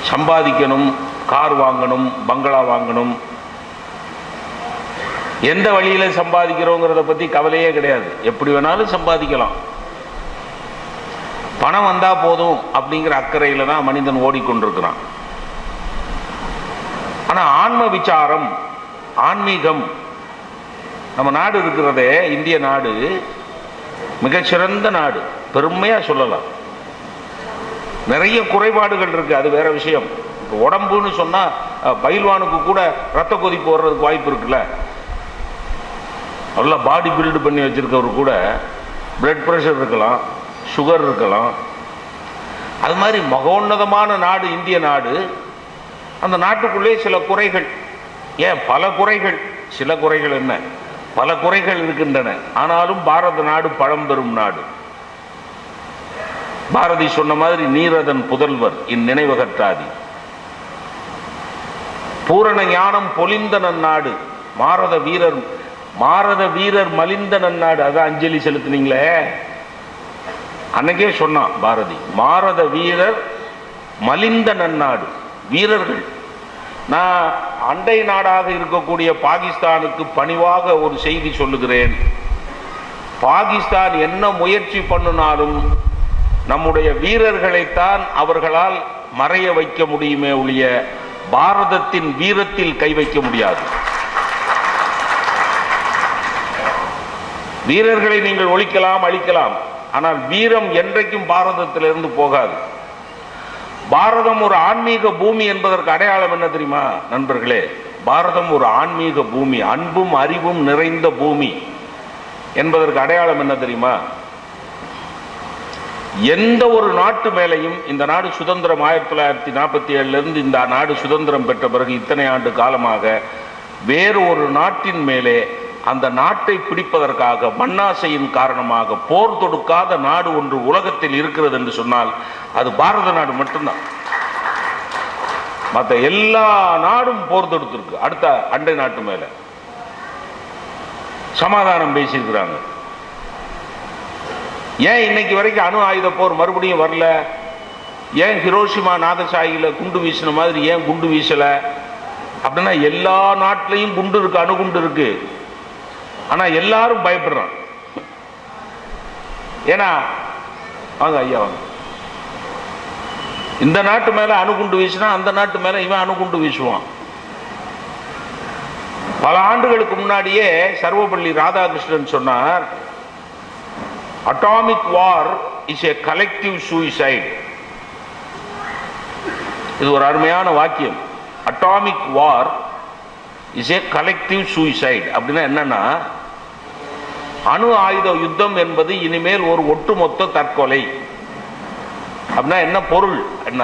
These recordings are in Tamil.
சம்பாதிக்கணும், கார் வாங்கணும், பங்களா வாங்கணும், எந்த வழியில சம்பாதிக்கிறோங்கிறத பத்தி கவலையே கிடையாது. எப்படி வேணாலும் சம்பாதிக்கலாம், பணம் வந்தா போதும் அப்படிங்கிற அக்கறையில தான் மனிதன் ஓடிக்கொண்டிருக்கிறான். ஆனா ஆன்ம விசாரம், ஆன்மீகம், நம்ம நாடு இருக்கிறதே, இந்திய நாடு மிகச்சிறந்த நாடு, பெருமையா சொல்லலாம். நிறைய குறைபாடுகள் இருக்கு, அது வேற விஷயம். உடம்புன்னு சொன்னா பயில்வானுக்கு கூட ரத்த கொதிப்பு வர்றதுக்கு வாய்ப்பு இருக்குல்ல. நல்லா பாடி பில்டு பண்ணி வச்சிருக்கவரு கூட பிளட் பிரஷர் இருக்கலாம், சுகர் இருக்கலாம். அது மாதிரி மகோன்னதமான நாடு இந்திய நாடு. அந்த நாட்டுக்குள்ளே சில குறைகள், ஏன் பல குறைகள், சில குறைகள் என்ன, பல குறைகள் இருக்கின்றன. ஆனாலும் பாரத நாடு பழம்பெரும் நாடு. பாரதி சொன்ன மாதிரி நீரதன் புதல்வர் இந்நினைவகற்றாதி, பூரண ஞானம் பொலிந்த நன்னாடு, மாரத வீரர் மலிந்த நன்னாடு. அதான் அஞ்சலி செலுத்தினீங்களே, அன்னைக்கே சொன்னான் பாரதி, மாரத வீரர் மலிந்த நன்னாடு. வீரர்கள், நான் அண்டை நாடாக இருக்கக்கூடிய பாகிஸ்தானுக்கு பணிவாக ஒரு செய்தி சொல்லுகிறேன். பாகிஸ்தான் என்ன முயற்சி பண்ணினாலும் நம்முடைய வீரர்களைத்தான் அவர்களால் மறைய வைக்க முடியுமே ஒழிய பாரதத்தின் வீரத்தில் கை வைக்க முடியாது. வீரர்களை நீங்கள் ஒழிக்கலாம், அழிக்கலாம், ஆனால் வீரம் என்றைக்கும் பாரதத்திலிருந்து போகாது. பாரதம் ஒரு ஆன்மீக பூமி என்பதற்கு அடையாளம் என்ன தெரியுமா நண்பர்களே? பாரதம் ஒரு ஆன்மீக பூமி, அன்பும் அறிவும் நிறைந்த பூமி என்பதற்கு அடையாளம் என்ன தெரியுமா? எந்த ஒரு நாட்டு மேலையும், இந்த நாடு சுதந்திரம் 1947 இருந்து இந்த நாடு சுதந்திரம் பெற்ற பிறகு இத்தனை ஆண்டு காலமாக வேறு ஒரு நாட்டின் மேலே அந்த நாட்டை பிடிப்பதற்காக மண்ணாசையின் காரணமாக போர் தொடுக்காத நாடு ஒன்று உலகத்தில் இருக்கிறது என்று சொன்னால் அது பாரத நாடு மட்டும்தான். மற்ற எல்லா நாடும் போர் தொடுத்திருக்கு. அடுத்த அண்டை நாட்டு மேல சமாதானம் பேசியிருக்கிறாங்க. ஏன் இன்னைக்கு வரைக்கும் அணு ஆயுத போர் மறுபடியும் வரல? ஏன் ஹிரோஷிமா நாகசாகில குண்டு வீசின மாதிரி ஏன் குண்டு வீசல? அப்படின்னா எல்லா நாட்டிலையும் குண்டு இருக்கு, அணுகுண்டு இருக்கு. ஆனா எல்லாரும் பயப்படுறான். ஏன்னா வாங்க ஐயா வாங்க, இந்த நாட்டு மேல அணுகுண்டு வீசினா அந்த நாட்டு மேல இவன் அணுகுண்டு வீசுவான். பல ஆண்டுகளுக்கு முன்னாடியே சர்வபள்ளி ராதாகிருஷ்ணன் சொன்னார், atomic war is a collective suicide. இது ஒரு அருமையான வாக்கியம். Atomic war is a collective suicide. அப்படின்னா என்னன்னா, அணு ஆயுத யுத்தம் என்பது இனிமேல் ஒரு ஒட்டுமொத்த தற்கொலை. அப்படின்னா என்ன பொருள்? என்ன,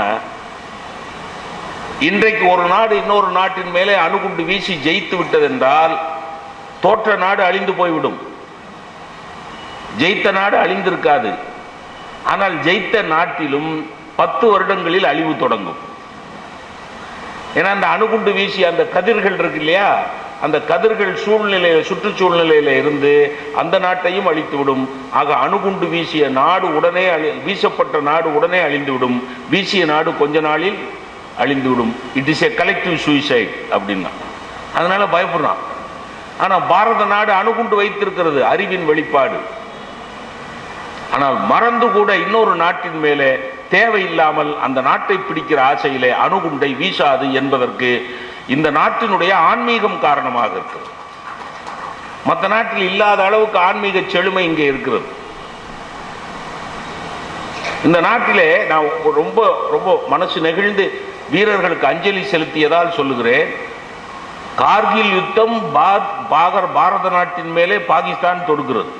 இன்றைக்கு ஒரு நாடு இன்னொரு நாட்டின் மேலே அணுகுண்டு வீசி ஜெயித்து விட்டது என்றால் தோற்ற நாடு அழிந்து போய்விடும். ஜெயித்த நாடு அழிந்திருக்காது. ஆனால் ஜெயித்த நாட்டிலும் 10 வருடங்களில் அழிவு தொடங்கும். ஏன்னா அந்த அணுகுண்டு வீசி அந்த கதிர்கள் இருக்கு இல்லையா, அந்த கதிர்கள் சுற்றுச்சூழ்நிலையில இருந்து அந்த நாட்டையும் அழித்துவிடும். ஆக அணுகுண்டு வீசிய நாடு உடனே வீசப்பட்ட நாடு உடனே அழிந்துவிடும், வீசிய நாடு கொஞ்ச நாளில் அழிந்துவிடும். It is a collective suicide அப்படின்னா. அதனால பயப்படுறான். ஆனா பாரத நாடு அணுகுண்டு வைத்திருக்கிறது, அறிவின் வெளிப்பாடு. ஆனால் மறந்து கூட இன்னொரு நாட்டின் மேலே தேவையில்லாமல் அந்த நாட்டை பிடிக்கிற ஆசையிலே அணுகுண்டை வீசாது என்பதற்கு இந்த நாட்டினுடைய ஆன்மீகம் காரணமாக இருக்கிறது. மற்ற நாட்டில் இல்லாத அளவுக்கு ஆன்மீக செழுமை இங்கே இருக்கிறது. இந்த நாட்டிலே நான் ரொம்ப ரொம்ப மனசு நெகிழ்ந்து வீரர்களுக்கு அஞ்சலி செலுத்தியதால் சொல்லுகிறேன். கார்கில் யுத்தம் பாரத நாட்டின் மேலே பாகிஸ்தான் தொடுக்கிறது.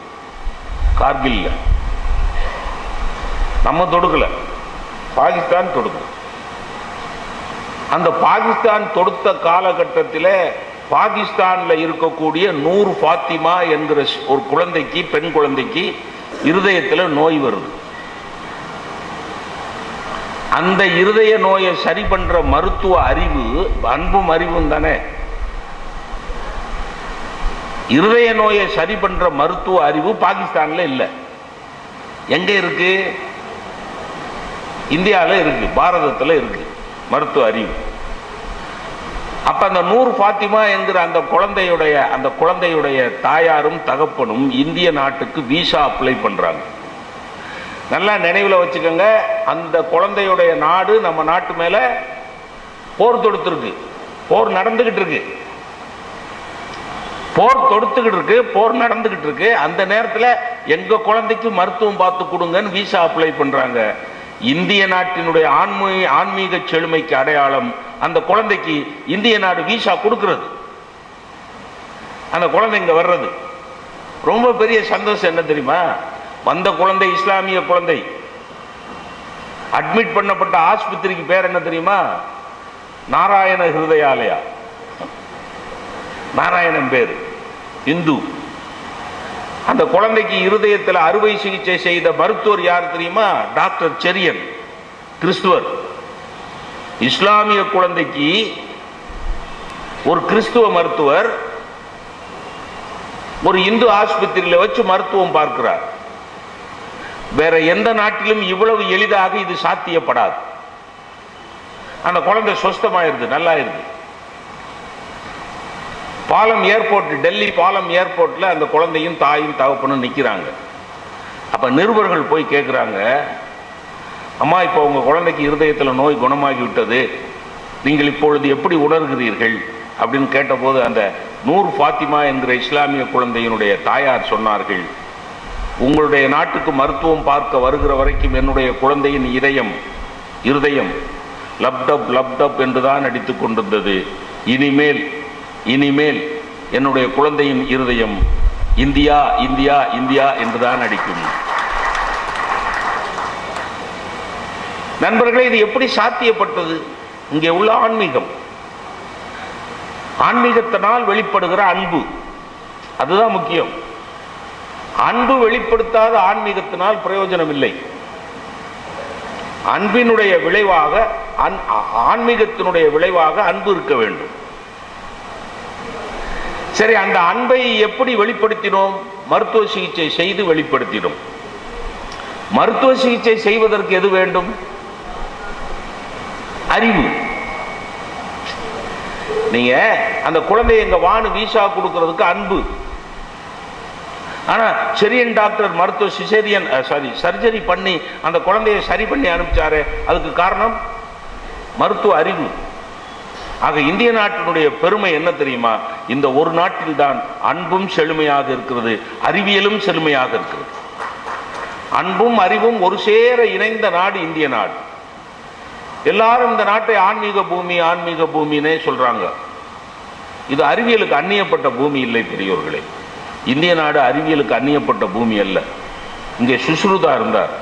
கார்கில்ல நம்ம தொடுக்கல, பாகிஸ்தான் தொடுக்கிறது. அந்த பாகிஸ்தான் தொடுத்த காலகட்டத்தில் பாகிஸ்தான்ல இருக்கக்கூடிய நூர் ஃபாத்திமா என்கிற ஒரு குழந்தைக்கு, பெண் குழந்தைக்கு இருதயத்தில் நோய் வருது. அந்த இருதய நோயை சரி பண்ற மருத்துவ அறிவு, அன்பும் அறிவும் தானே. இருதய நோயை சரி பண்ற மருத்துவ அறிவு பாகிஸ்தான்ல இல்ல. எங்க இருக்கு? இந்தியாவில் இருக்கு, பாரதத்தில் இருக்கு மருத்துவ அறிவு. அப்ப அந்த நூர் ஃபாத்திமா என்கிற அந்த குழந்தையுடைய தாயாரும் தகப்பனும் இந்திய நாட்டுக்கு விசா அப்ளை பண்றாங்க. நல்லா நினைவில் வச்சுக்கோங்க, அந்த குழந்தையுடைய நாடு நம்ம நாட்டு மேல போர் தொடுத்துருக்கு, போர் நடந்துகிட்டு இருக்கு, போர் நடந்துகிட்டு இருக்கு. அந்த நேரத்தில் எங்க குழந்தைக்கு மருத்துவம் பார்த்து கொடுங்கன்னு விசா அப்ளை பண்றாங்க. இந்திய நாட்டினுடைய ஆன்மீக செழுமைக்கு அடையாளம் அந்த குழந்தைக்கு இந்திய நாடு விசா கொடுக்கிறது, அந்த குழந்தை இங்க வர்றது. ரொம்ப பெரிய சந்தோஷம் என்ன தெரியுமா? வந்த குழந்தை இஸ்லாமிய குழந்தை, அட்மிட் பண்ணப்பட்ட ஆஸ்பத்திரிக்கு பேர் என்ன தெரியுமா? நாராயண ஹிருதயாலயா. நாராயணன் பேரு, இந்து. அந்த குழந்தைக்கு இருதயத்தில் அறுவை சிகிச்சை செய்த மருத்துவர் யார் தெரியுமா? டாக்டர் செரியன், கிறிஸ்துவர். இஸ்லாமிய குழந்தைக்கு ஒரு கிறிஸ்துவ மருத்துவர் ஒரு இந்து ஆஸ்பத்திரியில் வச்சு மருத்துவம் பார்க்கிறார். வேற எந்த நாட்டிலும் இவ்வளவு எளிதாக இது சாத்தியப்படாது. அந்த குழந்தை சொஸ்தமாயிருது, நல்லா இருக்கு. பாலம் ஏர்போர்ட், டெல்லி பாலம் ஏர்போர்ட்ல அந்த குழந்தையும் தாயும் தகப்பனும் நிக்கிறாங்க. அப்ப நிருபர்கள் போய் கேட்கிறாங்க, அம்மா இப்ப உங்க குழந்தைக்கு இருதயத்தில் நோய் குணமாகி விட்டது, நீங்கள் இப்பொழுது எப்படி உணர்கிறீர்கள் அப்படின்னு கேட்டபோது அந்த நூர் ஃபாத்திமா என்கிற இஸ்லாமிய குழந்தையினுடைய தாயார் சொன்னார்கள், உங்களுடைய நாட்டுக்கு மருத்துவம் பார்க்க வருகிற வரைக்கும் என்னுடைய குழந்தையின் இருதயம் லப்டப் லப்டப் என்றுதான் அடித்துக் கொண்டிருந்தது. இனிமேல் என்னுடைய குழந்தையின் இருதயம் இந்தியா இந்தியா இந்தியா என்றுதான் அடிக்கும். நண்பர்களே, இது எப்படி சாத்தியப்பட்டது? இங்கே உள்ள ஆன்மீகத்தினால் வெளிப்படுகிற அன்பு, அதுதான் முக்கியம். அன்பு வெளிப்படுத்தாத ஆன்மீகத்தினால் பிரயோஜனம் இல்லை. அன்பினுடைய விளைவாக, ஆன்மீகத்தினுடைய விளைவாக அன்பு இருக்க வேண்டும். சரி, அந்த அன்பை எப்படி வெளிப்படுத்தினோம்? மருத்துவ சிகிச்சை செய்து வெளிப்படுத்தினோம். மருத்துவ சிகிச்சை செய்வதற்கு எது வேண்டும்? அறிவு. நீங்க அந்த குழந்தை எங்க வானு விசா கொடுக்கிறதுக்கு அன்பு. ஆனா செரியன் டாக்டர் மருத்துவ சர்ஜரி பண்ணி அந்த குழந்தையை சரி பண்ணி அனுப்பிச்சாரு, அதுக்கு காரணம் மருத்துவ அறிவு. ஆக இந்திய நாட்டினுடைய பெருமை என்ன தெரியுமா? இந்த ஒரு நாட்டில் தான் அன்பும் செழுமையாக இருக்கிறது, அறிவியலும் செழுமையாக இருக்கிறது. அன்பும் அறிவும் ஒரு சேர இணைந்த நாடு இந்திய நாடு. எல்லாரும் இந்த நாட்டை ஆன்மீக பூமினே சொல்றாங்க. இது அறிவியலுக்கு அந்நியப்பட்ட பூமி இல்லை பெரியோர்களே. இந்திய நாடு அறிவியலுக்கு அந்நியப்பட்ட பூமி அல்ல. இங்கே சுஷ்ருதா இருந்தார்.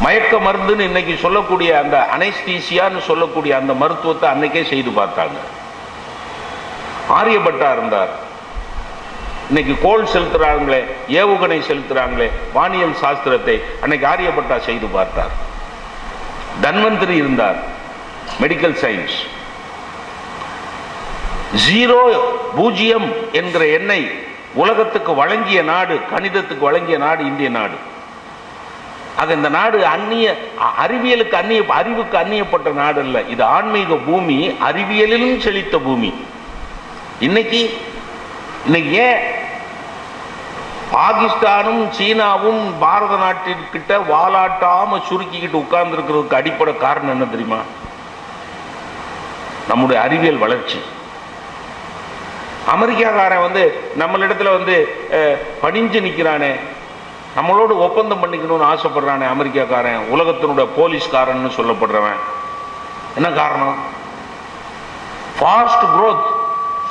மயக்க மருந்துன்னு இன்னைக்கு சொல்லக்கூடிய அந்த அனஸ்தீசியான்னு சொல்லக்கூடிய அந்த மருத்துவத்தை அன்னைக்கே செய்து பார்த்தாங்க. ஆரியபட்டா இருந்தார். இன்னைக்கு கோல் செலுத்துறாங்களே, ஏவுகணை செலுத்துறாங்களே, வானியல் சாஸ்திரத்தை அன்னைக்கு ஆரியபட்டா செய்து பார்த்தார். தன்வந்திரி இருந்தார், மெடிக்கல் சயின்ஸ். 0 என்கிற எண்ணை உலகத்துக்கு வழங்கிய நாடு, கணிதத்துக்கு வழங்கிய நாடு இந்திய நாடு. ஆக இந்த நாடு அறிவுக்கு அந்நியப்பட்ட நாடு அல்ல. இது ஆன்மீக பூமி, அறிவியலிலும் செழித்த பூமி. இன்னைக்கு ஏன் பாகிஸ்தானும் சீனாவும் பாரத நாட்டிற்கிட்ட வாலாட்டாம சுருக்கிக்கிட்டு உட்கார்ந்து இருக்கிறதுக்கு அடிப்படை காரணம் என்ன தெரியுமா? நம்முடைய அறிவியல் வளர்ச்சி. அமெரிக்காக்காரன் நம்மளிடத்துல பணிஞ்சு நிற்கிறானே, நம்மளோடு ஒப்பந்தம் பண்ணிக்கணும்னு ஆசைப்படுறானே அமெரிக்காக்காரன், உலகத்தினுடைய போலீஸ்காரன் சொல்லப்படுறவன். என்ன காரணம்? ஃபாஸ்ட் growth,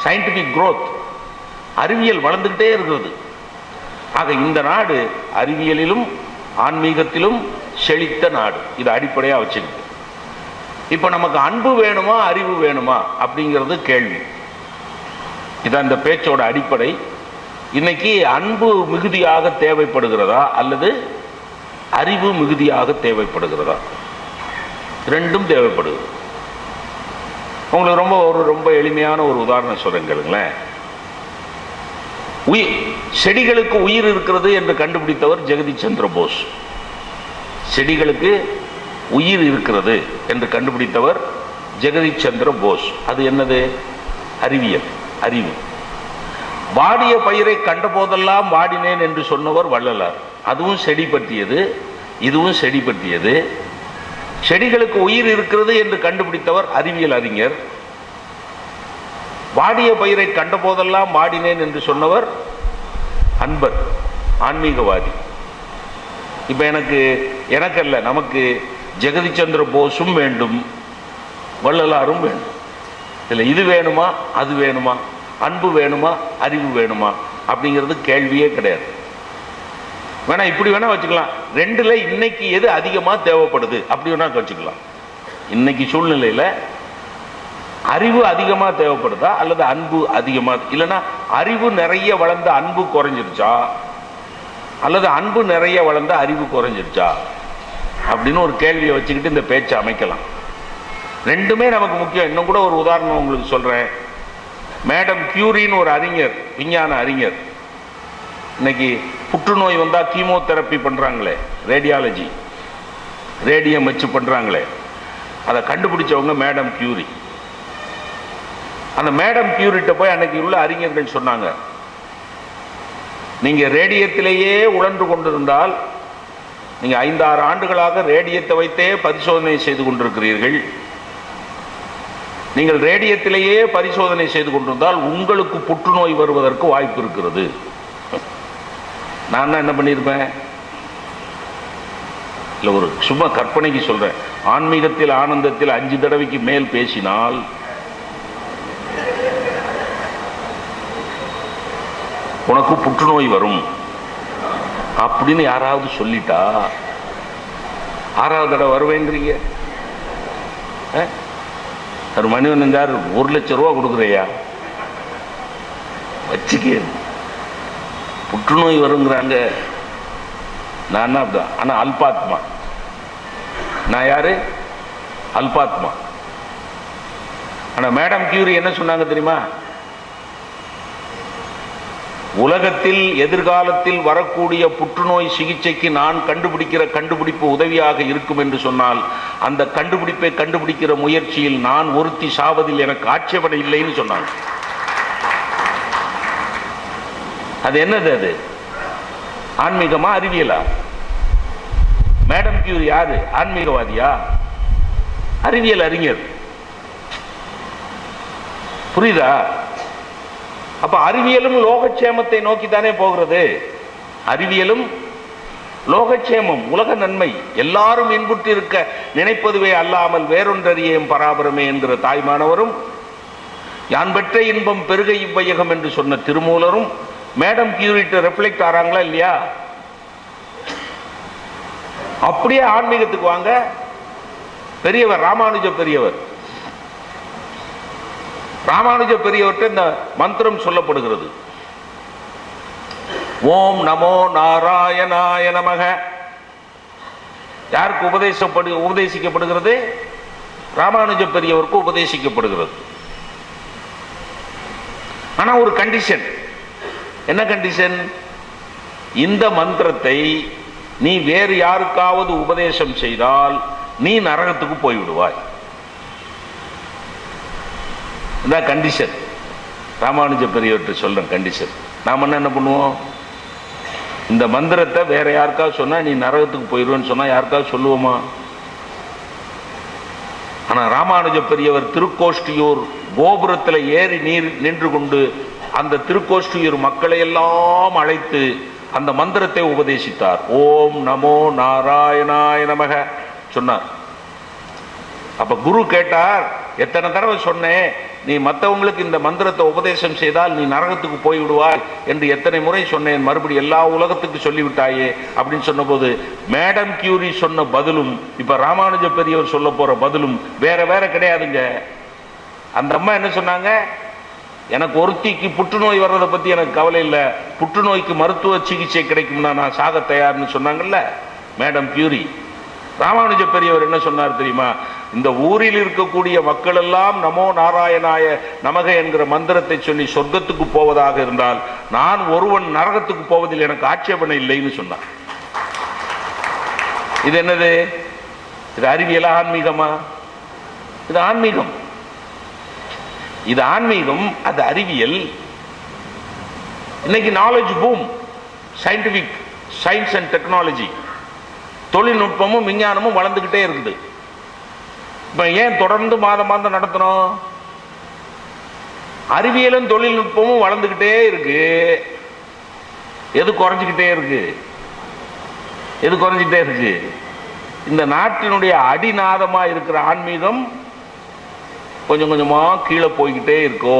சயின்டிபிக் growth, அறிவியல் வளர்ந்துகிட்டே இருக்கிறது. ஆக இந்த நாடு அறிவியலிலும் ஆன்மீகத்திலும் செழித்த நாடு. இது அடிப்படையா வச்சுக்கிட்டு இப்ப நமக்கு அன்பு வேணுமா அறிவு வேணுமா அப்படிங்கிறது கேள்வி. இதான் இந்த பேச்சோட அடிப்படை. இன்னைக்கு அன்பு மிகுதியாக தேவைப்படுகிறதா அல்லது அறிவு மிகுதியாக தேவைப்படுகிறதா? ரெண்டும் தேவைப்படுகிறது. உங்களுக்கு ரொம்ப எளிமையான ஒரு உதாரணம் சொல்றேன் கேளுங்களேன். செடிகளுக்கு உயிர் இருக்கிறது என்று கண்டுபிடித்தவர் ஜெகதீஷ் சந்திர போஸ். செடிகளுக்கு உயிர் இருக்கிறது என்று கண்டுபிடித்தவர் ஜெகதீஷ் சந்திர போஸ். அது என்னது? அறிவியல், அறிவு. வாடிய பயிரை கண்ட போதெல்லாம் வாடினேன் என்று சொன்னவர் வள்ளலார். அதுவும் செடி பற்றியது, இதுவும் செடி பற்றியது. செடிகளுக்கு உயிர் இருக்கிறது என்று கண்டுபிடித்தவர் அறிவியல் அறிஞர். வாடிய பயிரை கண்ட போதெல்லாம் வாடினேன் என்று சொன்னவர் அன்பர், ஆன்மீகவாதி. இப்ப எனக்கல்ல, நமக்கு ஜெகதீஷ் சந்திர போஸும் வேண்டும், வள்ளலாரும் வேண்டும். இல்லை இது வேணுமா அது வேணுமா, அன்பு வேணுமா அறிவு வேணுமா அப்படிங்கிறது கேள்வியே கிடையாது. வேணா இப்படி வேணா வச்சுக்கலாம், ரெண்டுல இன்னைக்கு எது அதிகமா தேவைப்படுது அப்படி வேணா வச்சுக்கலாம். இன்னைக்கு சூழ்நிலையில அறிவு அதிகமா தேவைப்படுதா அல்லது அன்பு அதிகமா, இல்லைன்னா அறிவு நிறைய வளர்ந்த அன்பு குறைஞ்சிருச்சா அல்லது அன்பு நிறைய வளர்ந்த அறிவு குறைஞ்சிருச்சா அப்படின்னு ஒரு கேள்வியை வச்சுக்கிட்டு இந்த பேச்சை அமைக்கலாம். ரெண்டுமே நமக்கு முக்கியம். இன்னும் கூட ஒரு உதாரணம் உங்களுக்கு சொல்றேன். மேடம் கியூரின்னு ஒரு அறிஞர், விஞ்ஞான அறிஞர், இன்னைக்கு புற்றுநோய் வந்தா கீமோதெரப்பி பண்றாங்களே, ரேடியாலஜி, ரேடியம் வச்சு பண்றாங்களே, அதை கண்டுபிடிச்சவங்க மேடம் கியூரி. அந்த மேடம் கியூரிட்ட போய் அன்னைக்கு உள்ள அறிஞர்கள் சொன்னாங்க, நீங்க ரேடியத்திலேயே உழன்று கொண்டிருந்தால், நீங்க 5-6 ஆண்டுகளாக ரேடியத்தை வைத்தே பரிசோதனை செய்து கொண்டிருக்கிறீர்கள், நீங்கள் ரேடியத்திலேயே பரிசோதனை செய்து கொண்டிருந்தால் உங்களுக்கு புற்றுநோய் வருவதற்கு வாய்ப்பு இருக்கிறது. நான் என்ன பண்ணியிருப்பேன்? இல்லை, ஒரு சும்மா கற்பனைக்கு சொல்றேன். ஆன்மீகத்தில் ஆனந்தத்தில் 5 தடவைக்கு மேல் பேசினால் உனக்கு புற்றுநோய் வரும் அப்படின்னு யாராவது சொல்லிட்டா 6வது தடவை வருவேங்கிறீங்க. ஒரு மனிதன் 1 லட்சம் ரூபா கொடுக்குறையா வச்சுக்க, புற்றுநோய் வருங்கிறாங்க. நான் அப்படிதான். ஆனா அல்பாத்மா, நான் யாரு? அல்பாத்மா. ஆனா மேடம் கியூரி என்ன சொன்னாங்க தெரியுமா? உலகத்தில் எதிர்காலத்தில் வரக்கூடிய புற்றுநோய் சிகிச்சைக்கு நான் கண்டுபிடிக்கிற கண்டுபிடிப்பு உதவியாக இருக்கும் என்று சொன்னால், அந்த கண்டுபிடிப்பை கண்டுபிடிக்கிற முயற்சியில் நான் ஒருத்தி சாவதில் எனக்கு ஆட்சேபனை இல்லைன்னு சொன்னாங்க. அது என்னது? அது ஆன்மீகமா அறிவியலா? மேடம் கியூரி யாரு? ஆன்மீகவாதியா? அறிவியல் அறிஞர். புரியுதா? அப்ப அறிவியலும் லோகக்ஷேமத்தை நோக்கி தானே போகிறது. அறிவியலும் லோகக்ஷேமம், உலக நன்மை, எல்லாரும் இன்புற்று இருக்க நினைப்பதுவே அல்லாமல் வேறொன்றறியேன் பராபரமே என்கிற தாய்மானவரும், யான் பெற்ற இன்பம் பெருக இவ்வையகம் என்று சொன்ன திருமூலரும் மேடம் கியூரிட்ட ரெஃப்ளெக்ட் ஆறாங்களா இல்லையா? அப்படியே ஆன்மீகத்துக்கு வாங்க. பெரியவர் ராமானுஜ பெரியவர், ராமானுஜ பெரியவர்கிட்ட இந்த மந்திரம் சொல்லப்படுகிறது. ஓம் நமோ நாராயணாய நமக. யாருக்கு உபதேசிக்கப்படுகிறது? ராமானுஜ பெரியவருக்கு உபதேசிக்கப்படுகிறது. ஆனா ஒரு கண்டிஷன். என்ன கண்டிஷன்? இந்த மந்திரத்தை நீ வேறு யாருக்காவது உபதேசம் செய்தால் நீ நரகத்துக்கு போய்விடுவாய். இந்த கண்டிஷன் ராமானுஜ பெரியவர்கிட்ட சொல்றேன். கண்டிஷன். நாம என்ன பண்ணுவோம்? இந்த மந்திரத்தை வேற யாருக்காவது சொன்னா நீ நரகத்துக்கு போயிடுவேன்னு சொன்னா யாருக்காவது சொல்லுவோமா? ஆனா ராமானுஜ பெரியவர் திருக்கோஷ்டியூர் கோபுரத்தில் ஏறி நின்று கொண்டு அந்த திருக்கோஷ்டியூர் மக்களை எல்லாம் அழைத்து அந்த மந்திரத்தை உபதேசித்தார். ஓம் நமோ நாராயணாய நமக சொன்னார். அப்ப குரு கேட்டார், எத்தனை தடவை சொன்னேன், நீ மற்றவங்களுக்கு இந்த மந்திரத்தை உபதேசம் செய்தால் நீ நரகத்துக்கு போய்விடுவாய் என்று எத்தனை முறை சொன்னேன், மறுபடி எல்லா உலகத்துக்கு சொல்லிவிட்டாயே அப்படின்னு சொன்ன போது மேடம் கியூரி சொன்ன பதிலும் இப்ப ராமானுஜ பெரியவர் சொல்ல போற பதிலும் வேற வேற கிடையாதுங்க. அந்த அம்மா என்ன சொன்னாங்க? எனக்கு ஒருத்திக்கு புற்றுநோய் வர்றதை பத்தி எனக்கு கவலை இல்லை, புற்றுநோய்க்கு மருத்துவ சிகிச்சை கிடைக்கும்னா நான் சாக தயார்னு சொன்னாங்கல்ல மேடம் கியூரி. ராமானுஜ பெரியவர் என்ன சொன்னார் தெரியுமா? இந்த ஊரில் இருக்கக்கூடிய மக்கள் எல்லாம் நமோ நாராயணாய நமக என்கிற மந்திரத்தை சொல்லி சொர்க்கத்துக்கு போவதாக இருந்தால் நான் ஒருவன் நரகத்துக்கு போவதில் எனக்கு ஆட்சேபனை இல்லைன்னு சொன்னான். இது என்னது? இது அறிவியலா ஆன்மீகமா? இது ஆன்மீகம். இது ஆன்மீகம், அது அறிவியல். இன்னைக்கு knowledge boom, scientific, science and technology, தொழில்நுட்பமும் விஞ்ஞானமும் வளர்ந்துகிட்டே இருக்குது. இப்ப ஏன் தொடர்ந்து மாதம் மாதம் நடத்தணும்? அறிவியலும் தொழில்நுட்பமும் வளர்ந்துகிட்டே இருக்கு. எது குறைஞ்சிக்கிட்டே இருக்கு? எது குறைஞ்சிக்கிட்டே இருக்கு? இந்த நாட்டினுடைய அடிநாதமா இருக்கிற ஆன்மீகம் கொஞ்சம் கொஞ்சமா கீழே போய்கிட்டே இருக்கோ.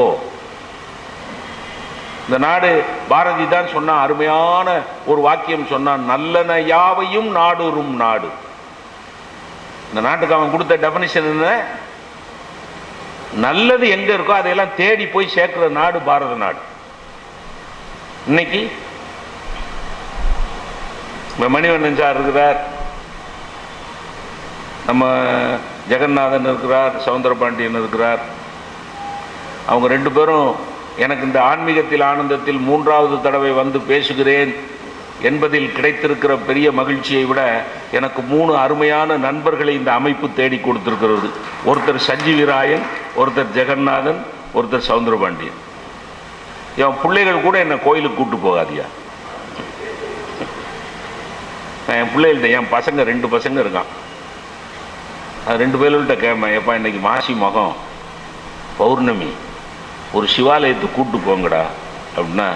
இந்த நாடு, பாரதி தான் சொன்ன அருமையான ஒரு வாக்கியம் சொன்னான், நல்லன யாவையும் நாடுறும் நாடு. இந்த நாட்டுக்கு அவன் கொடுத்த டெபினிஷன் என்ன? நல்லது எங்க இருக்கோ அதையெல்லாம் தேடி போய் சேர்க்கிற நாடு பாரத நாடு. இன்னைக்கு மணிவண்ணன் சார் இருக்கிறார், நம்ம ஜெகநாதன் இருக்கிறார், சவுந்தரபாண்டியன் இருக்கிறார். அவங்க ரெண்டு பேரும் எனக்கு இந்த ஆன்மீகத்தில் ஆனந்தத்தில் 3வது தடவை வந்து பேசுகிறேன் என்பதில் கிடைத்திருக்கிற பெரிய மகிழ்ச்சியை விட எனக்கு 3 அருமையான நண்பர்களை இந்த அமைப்பு தேடி கொடுத்திருக்கிறது. ஒருத்தர் சஞ்சீவிராயன், ஒருத்தர் ஜெகநாதன், ஒருத்தர் சவுந்தரபாண்டியன். என் பிள்ளைகள் கூட என்னை கோயிலுக்கு கூட்டு போகாதியா. நான் என் பிள்ளைகள்கிட்ட, என் பசங்க 2 பசங்க இருக்கான், அது 2 பேர்கள்ட்ட கேட்பேன், எப்பா இன்னைக்கு மாசி மகம் பௌர்ணமி, ஒரு சிவாலயத்துக்கு கூட்டு போங்கடா அப்படின்னா,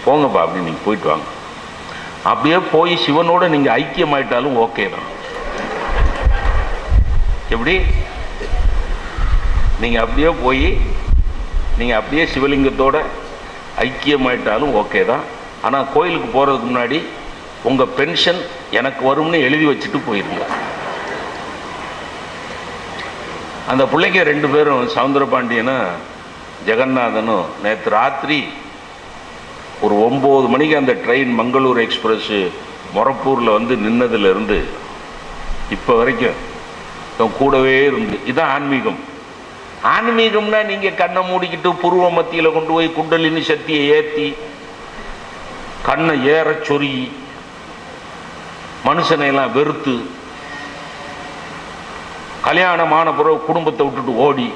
போங்கப்பா அப்படின்னு நீங்கள் போயிட்டு வாங்க. அப்படியே போய் சிவனோட நீங்கள் ஐக்கியமாயிட்டாலும் ஓகே தான். எப்படி? நீங்கள் அப்படியே போய் நீங்கள் அப்படியே சிவலிங்கத்தோட ஐக்கியமாயிட்டாலும் ஓகே தான். ஆனால் கோயிலுக்கு போகிறதுக்கு முன்னாடி உங்கள் பென்ஷன் எனக்கு வரும்னு எழுதி வச்சுட்டு போயிருங்க. அந்த பிள்ளைங்க 2 பேரும், சவுந்தரபாண்டியனும் ஜெகநாதனும், நேற்று ராத்திரி ஒரு 9 மணிக்கு அந்த ட்ரெயின் மங்களூர் எக்ஸ்பிரஸ் மொரப்பூரில் வந்து நின்னதுலேருந்து இப்போ வரைக்கும் கூடவே இருந்து. இதுதான் ஆன்மீகம். ஆன்மீகம்னா நீங்கள் கண்ணை மூடிக்கிட்டு புருவ மத்தியில் கொண்டு போய் குண்டலினி சக்தியை ஏற்றி கண்ணை ஏற சொருகி மனுஷனை எல்லாம் வெறுத்து கல்யாணமான பிறகு குடும்பத்தை விட்டுட்டு ஓடி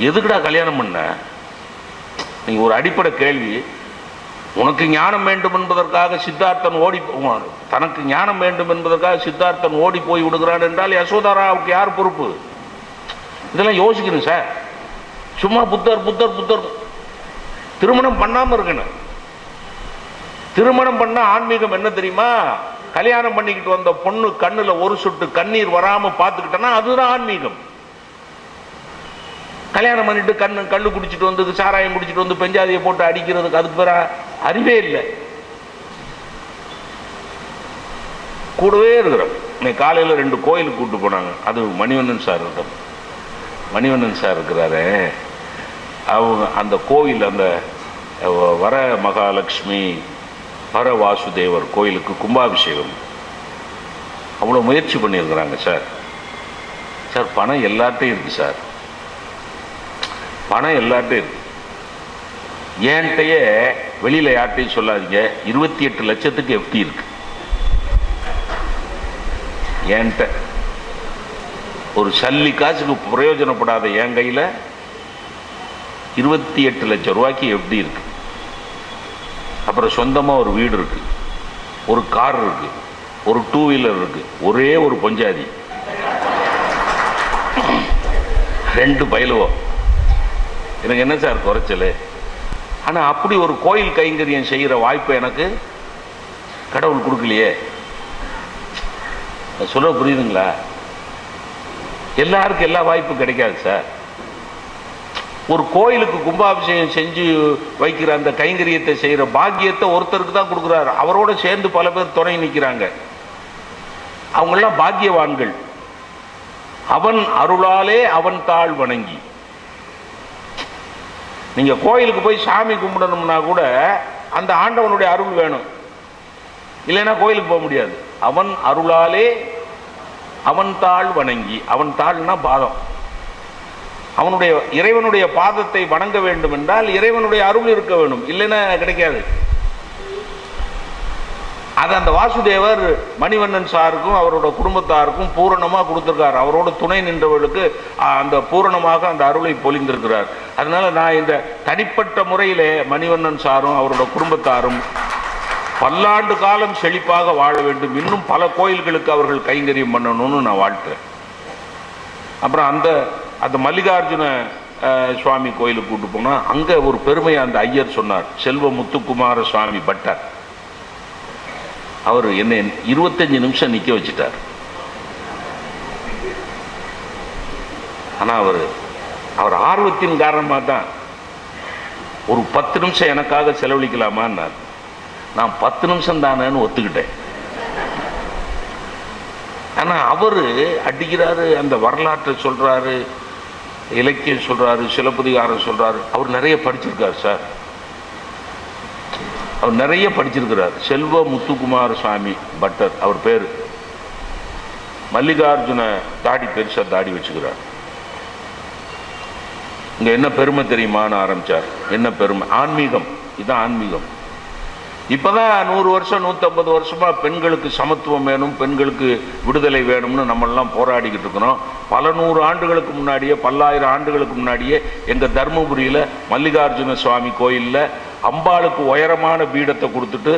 எதுக்குடா கல்யாணம் பண்ண? நீங்க ஒரு அடிப்படை கேள்வி. உனக்கு ஞானம் வேண்டும் என்பதற்காக சித்தார்த்தன் ஓடி, தனக்கு ஞானம் வேண்டும் என்பதற்காக சித்தார்த்தன் ஓடி போய் விடுகிறான் என்றால் யசோதாராவுக்கு யார் பொறுப்பு? இதெல்லாம் யோசிக்கணும் சார். சும்மா புத்தர் புத்தர் புத்தர் திருமணம் பண்ணாம இருக்கணும். திருமணம் பண்ண ஆன்மீகம் என்ன தெரியுமா? கல்யாணம் பண்ணிக்கிட்டு வந்த பொண்ணு கண்ணுல ஒரு சொட்டு கண்ணீர் வராம பார்த்துக்கிட்டனா அதுதான் ஆன்மீகம். கல்யாணம் பண்ணிட்டு கண்ணு குடிச்சிட்டு வந்து, சாராயம் குடிச்சிட்டு வந்து பெஞ்சாதியை போட்டு அடிக்கிறதுக்கு அதுக்கு பேர அறிவே இல்லை. கூடவே இருக்கிறோம். இன்னைக்கு காலையில் 2 கோயிலுக்கு கூப்பிட்டு போனாங்க. அது மணிவண்ணன் சார் இருக்கும். மணிவண்ணன் சார் இருக்கிறாரு, அவங்க அந்த கோவில், அந்த வர மகாலட்சுமி வர வாசுதேவர் கோயிலுக்கு கும்பாபிஷேகம் அவ்வளோ முயற்சி பண்ணியிருக்கிறாங்க சார். சார் பணம் எல்லார்ட்டையும் இருக்கு சார், பணம் எல்லார்ட்டையும் இருக்கு. ஏன்ட்டையே வெளியில் யார்ட்டையும் சொல்லாதீங்க, 28 லட்சத்துக்கு எஃப்டி இருக்கு. ஏன்ட்ட ஒரு சல்லி காசுக்கு பிரயோஜனப்படாத என் கையில் 28 லட்சம் ரூபாய்க்கு எஃப்டி இருக்கு. அப்புறம் சொந்தமாக ஒரு வீடு இருக்கு, ஒரு கார் இருக்கு, ஒரு 2 வீலர் இருக்கு, ஒரே ஒரு பஞ்சாதி, 2 பயிலுவோம். எனக்கு என்ன சார் குறைச்சல்? ஆனால் அப்படி ஒரு கோயில் கைங்கரியம் செய்கிற வாய்ப்பு எனக்கு கடவுள் கொடுக்கலையே. சொல்ல புரியுதுங்களா? எல்லாருக்கும் எல்லா வாய்ப்பும் கிடைக்காது சார். ஒரு கோயிலுக்கு கும்பாபிஷேகம் செஞ்சு வைக்கிற அந்த கைங்கரியத்தை செய்கிற பாக்கியத்தை ஒருத்தருக்கு தான் கொடுக்குறாரு. அவரோட சேர்ந்து பல பேர் துணை நிற்கிறாங்க. அவங்கெல்லாம் பாக்கியவான்கள். அவன் அருளாலே அவன் தாழ் வணங்கி. நீங்க கோயிலுக்கு போய் சாமி கும்பிடணும்னா கூட அந்த ஆண்டவனுடைய அருள் வேணும், இல்லைன்னா கோயிலுக்கு போக முடியாது. அவன் அருளாலே அவன் தாள் வணங்கி, அவன் தாள்னா பாதம், அவனுடைய இறைவனுடைய பாதத்தை வணங்க வேண்டும் என்றால் இறைவனுடைய அருள் இருக்க வேண்டும், இல்லைன்னா கிடைக்காது. அது அந்த வாசுதேவர் மணிவண்ணன் சாருக்கும் அவரோட குடும்பத்தாருக்கும் பூரணமாக கொடுத்துருக்கார். அவரோட துணை நின்றவர்களுக்கு அந்த பூரணமாக அந்த அருளை பொழிந்திருக்கிறார். அதனால நான் இந்த தனிப்பட்ட முறையிலே மணிவண்ணன் சாரும் அவரோட குடும்பத்தாரும் பல்லாண்டு காலம் செழிப்பாக வாழ வேண்டும், இன்னும் பல கோயில்களுக்கு அவர்கள் கைங்கரியம் பண்ணணும்னு நான் வாழ்த்துறேன். அப்புறம் அந்த மல்லிகார்ஜுன சுவாமி கோயிலுக்கு கூட்டு போனா அங்க ஒரு பெருமையை அந்த ஐயர் சொன்னார். செல்வ முத்துக்குமார சுவாமி பட்டர், அவர் என்ன 25 நிமிஷம் நிக்க வச்சுட்டார். ஆனா அவர் ஆர்வத்தின் காரணமாக தான் ஒரு 10 நிமிஷம் எனக்காக செலவழிக்கலாமான்னார். நான் 10 நிமிஷம் தானேன்னு ஒத்துக்கிட்டேன். ஆனா அவரு அடிக்கிறாரு, அந்த வரலாற்றை சொல்றாரு, இலக்கியம் சொல்றாரு, சிலப்பதிகாரம் சொல்றாரு. அவர் நிறைய படிச்சிருக்காரு சார், அவர் நிறைய படிச்சிருக்கிறார். செல்வ முத்துக்குமார சுவாமி பட்டர் அவர் பேரு. மல்லிகார்ஜுன தாடி பெருசா தாடி வச்சுக்கிறார். இங்க என்ன பெருமை தெரியுமான்னு ஆரம்பிச்சார். என்ன பெருமை? ஆன்மீகம். இதுதான் ஆன்மீகம். இப்பதான் 100 வருஷம் 150 வருஷமா பெண்களுக்கு சமத்துவம் வேணும், பெண்களுக்கு விடுதலை வேணும்னு நம்ம எல்லாம் போராடிக்கிட்டு இருக்கிறோம். பல 100 ஆண்டுகளுக்கு முன்னாடியே, பல்லாயிரம் ஆண்டுகளுக்கு முன்னாடியே எங்க தர்மபுரியில மல்லிகார்ஜுன சுவாமி கோயில்ல அம்பாளுக்கு உயரமான பீடத்தை கொடுத்துட்டு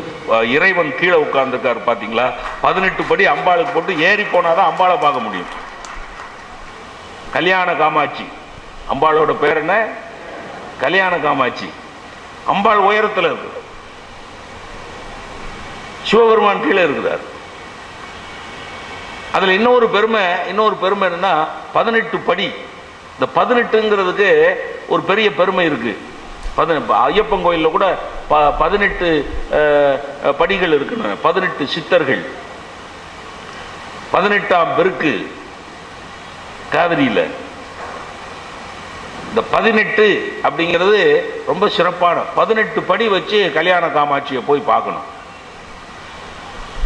இறைவன் கீழே உட்கார்ந்துருக்காரு. பாத்தீங்களா? 18 படி அம்பாளுக்கு போட்டு ஏறி போனாதான் அம்பாளை பார்க்க முடியும். கல்யாண காமாட்சி, அம்பாளோட பேர் என்ன? கல்யாண காமாட்சி. அம்பாள் உயரத்தில் இருக்கு, சிவபெருமான் கீழே இருக்கிறார். அதுல இன்னொரு பெருமை என்னன்னா 18 படி. இந்த 18ங்கிறதுக்கு ஒரு பெரிய பெருமை இருக்கு. ஐயப்பன் கோயில்ல கூட 18 படிகள் இருக்கு, 18 சித்தர்கள், 18ஆம் பெருக்கு காவிரியில. இந்த 18 அப்படிங்கிறது ரொம்ப சிறப்பான 18 படி வச்சு கல்யாண காமாட்சியை போய் பார்க்கணும்.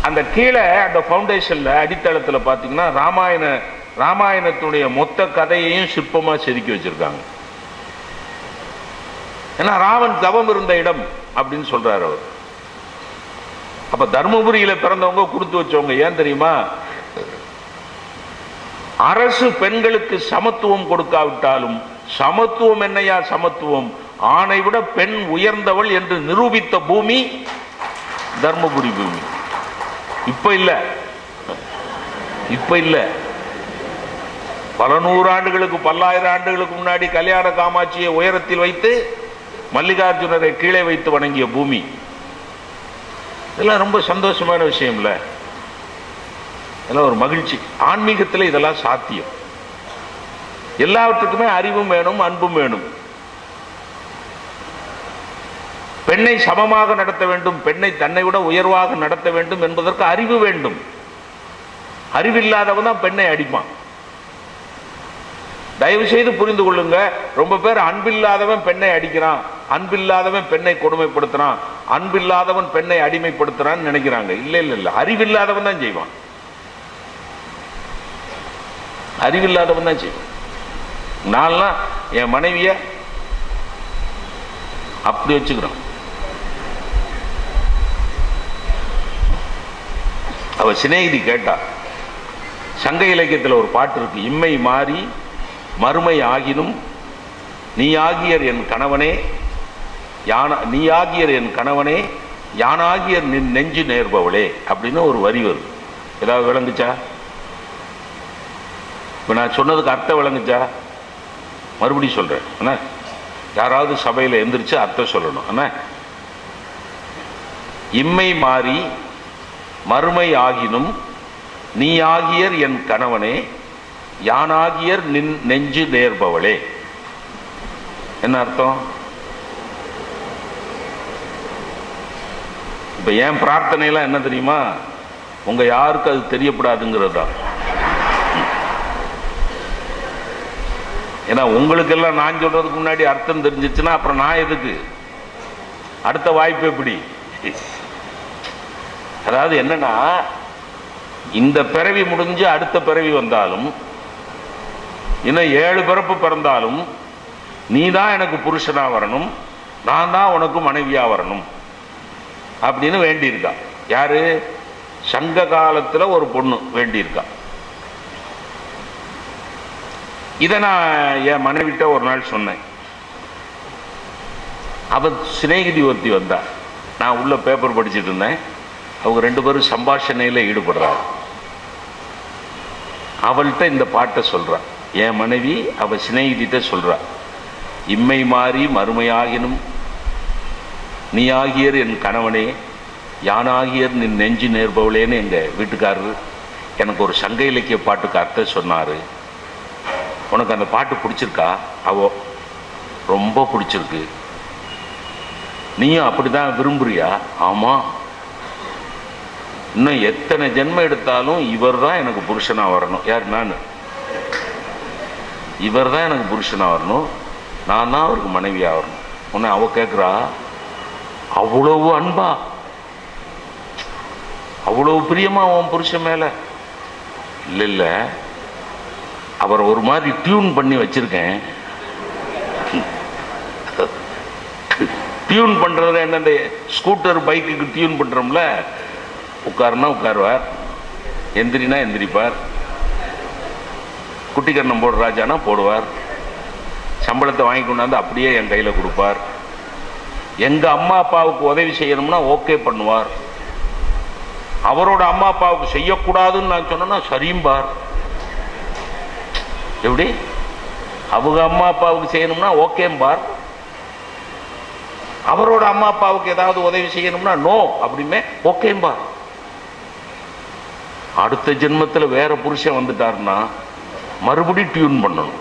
அந்த கீழே அந்த ஃபவுண்டேஷன்ல அடித்தளத்தில் பார்த்தீங்கன்னா ராமாயணத்துடைய மொத்த கதையையும் சிற்பமா செதுக்கி வச்சிருக்காங்க. ஏன்னா ராவன் தவம் இருந்த இடம் அப்படின்னு சொல்றாரு அவர். அப்ப தர்மபுரியில பிறந்தவங்க கொடுத்து வச்சவங்க. ஏன் தெரியுமா? அரசு பெண்களுக்கு சமத்துவம் கொடுக்காவிட்டாலும் சமத்துவம் என்னையா சமத்துவம், ஆணை விட பெண் உயர்ந்தவள் என்று நிரூபித்த பூமி தர்மபுரி பூமி. இப்ப இல்ல, பல 100 ஆண்டுகளுக்கு, பல்லாயிரம் ஆண்டுகளுக்கு முன்னாடி கல்யாண காமாட்சியை உயரத்தில் வைத்து மல்லிகார்ஜுனரை கீழே வைத்து வணங்கிய பூமி. இதெல்லாம் ரொம்ப சந்தோஷமான விஷயம் இல்ல? இதெல்லாம் ஒரு மகிழ்ச்சி. ஆன்மீகத்தில் இதெல்லாம் சாத்தியம். எல்லாவற்றுக்குமே அறிவும் வேணும், அன்பும் வேணும். பெண்ணை சமமாக நடத்த வேண்டும், பெண்ணை தன்னை விட உயர்வாக நடத்த வேண்டும் என்பதற்கு அறிவு வேண்டும். அறிவில்லாதவன் தான் பெண்ணை அடிப்பான். தயவு செய்து புரிந்து கொள்ளுங்க. ரொம்ப பேர் அன்பில்லாதவன் பெண்ணை அடிக்கிறான், அன்பில்லாதவன் பெண்ணை கொடுமைப்படுத்துறான், அன்பில்லாதவன் பெண்ணை அடிமைப்படுத்துறான்னு நினைக்கிறாங்க. இல்ல, அறிவில்லாதவன் தான் செய்வான். அறிவில்லாதவன் தான் செய்வான். நான்லாம் என் மனைவிய அப்படி வச்சுக்கிறோம். அவ சிநேகிதி கேட்டா, சங்க இலக்கியத்தில் ஒரு பாட்டு இருக்கு. இம்மை மாறி மறுமை ஆகினும் நீயாகியர் என் கணவனே, நீயாகியர் என் கணவனே, யானாகியர் நின் நெஞ்சு நேர்பவளே அப்படின்னு ஒரு வரி வருது. ஏதாவது விளங்குச்சா? இப்ப நான் சொன்னதுக்கு அர்த்தம் விளங்குச்சா? மறுபடியும் சொல்றேன். அண்ணா, யாராவது சபையில் எந்திரிச்சு அர்த்தம் சொல்லணும். அண்ணா, இம்மை மாறி மறுமை ஆகினும் நீயாகியர் என் கணவனே, யானாகியர் நின் நெஞ்சு நேர்பவளே. என்ன அர்த்தம்? இப்ப என் பிரார்த்தனையெல்லாம் என்ன தெரியுமா? உங்க யாருக்கு அது தெரியப்படாதுங்கிறது தான். ஏன்னா உங்களுக்கெல்லாம் நான் சொல்றதுக்கு முன்னாடி அர்த்தம் தெரிஞ்சிச்சுன்னா அப்புறம் நான் எதுக்கு? அடுத்த வாய்ப்பு எப்படி? அதாவது என்னன்னா, இந்த பிறவி முடிஞ்சு அடுத்த பிறவி வந்தாலும், இன்னும் 7 பிறப்பு பிறந்தாலும், நீ தான் எனக்கு புருஷனா வரணும், நான் தான் உனக்கு மனைவியா வரணும் அப்படின்னு வேண்டியிருக்கா. யாரு? சங்க காலத்துல ஒரு பொண்ணு வேண்டியிருக்கா. இதை நான் என் மனைவிட்ட ஒரு நாள் சொன்னேன். அவ சிநேகிதி ஒருத்தி வந்தா. நான் உள்ள பேப்பர் படிச்சுட்டு இருந்தேன். அவங்க 2 பேரும் சம்பாஷணையில் ஈடுபடுறாங்க. அவள்கிட்ட இந்த பாட்டை சொல்றா. என் மனைவி அவ சிநேகிதிட்ட சொல்றா, இம்மை மாறி மறுமையாகினும் நீயாகியர் என் கணவனே, யானாகியர் நின் நெஞ்சு நேர்பவளேன்னு எங்க வீட்டுக்காரரு எனக்கு ஒரு சங்க இலக்கிய பாட்டுக்கு அர்த்தம் சொன்னாரு. உனக்கு அந்த பாட்டு பிடிச்சிருக்கா? அவோ ரொம்ப பிடிச்சிருக்கு. நீயும் அப்படிதான் விரும்புறியா? ஆமா. இன்னும் எத்தனை ஜென்மம் எடுத்தாலும் இவர் தான் எனக்கு புருஷனா வரணும். யார்? நான். இவர் தான் எனக்கு புருஷனா வரணும், நான் தான் அவருக்கு மனைவியா வரணும். உன்னை அவ கேட்குறா, அவ்வளவு அன்பா, அவ்வளவு பிரியமா உன் புருஷன் மேல? இல்லை இல்லை, அவரை ஒரு மாதிரி டியூன் பண்ணி வச்சிருக்கேன். டியூன் பண்றது என்ன? இந்த ஸ்கூட்டர் பைக்குக்கு டியூன் பண்றோம்ல, உட்காருனா உட்காருவார், எந்திரினா எந்திரிப்பார், குட்டி கண்ணம் போடுற ராஜானா போடுவார், சம்பளத்தை வாங்கி கொண்டாந்து அப்படியே என் கையில் கொடுப்பார். எங்க அம்மா அப்பாவுக்கு உதவி செய்யணும்னா ஓகே பண்ணுவார். அவரோட அம்மா அப்பாவுக்கு செய்யக்கூடாதுன்னு நான் சொன்னா சரியும்பார். எப்படி? அவங்க அம்மா அப்பாவுக்கு செய்யணும்னா ஓகேம்பார், அவரோட அம்மா அப்பாவுக்கு ஏதாவது உதவி செய்யணும்னா நோ அப்படிமே ஓகேம்பார். அடுத்த ஜென்மத்தில் வேற புருஷன் வந்துட்டாருன்னா மறுபடி டியூன் பண்ணணும்.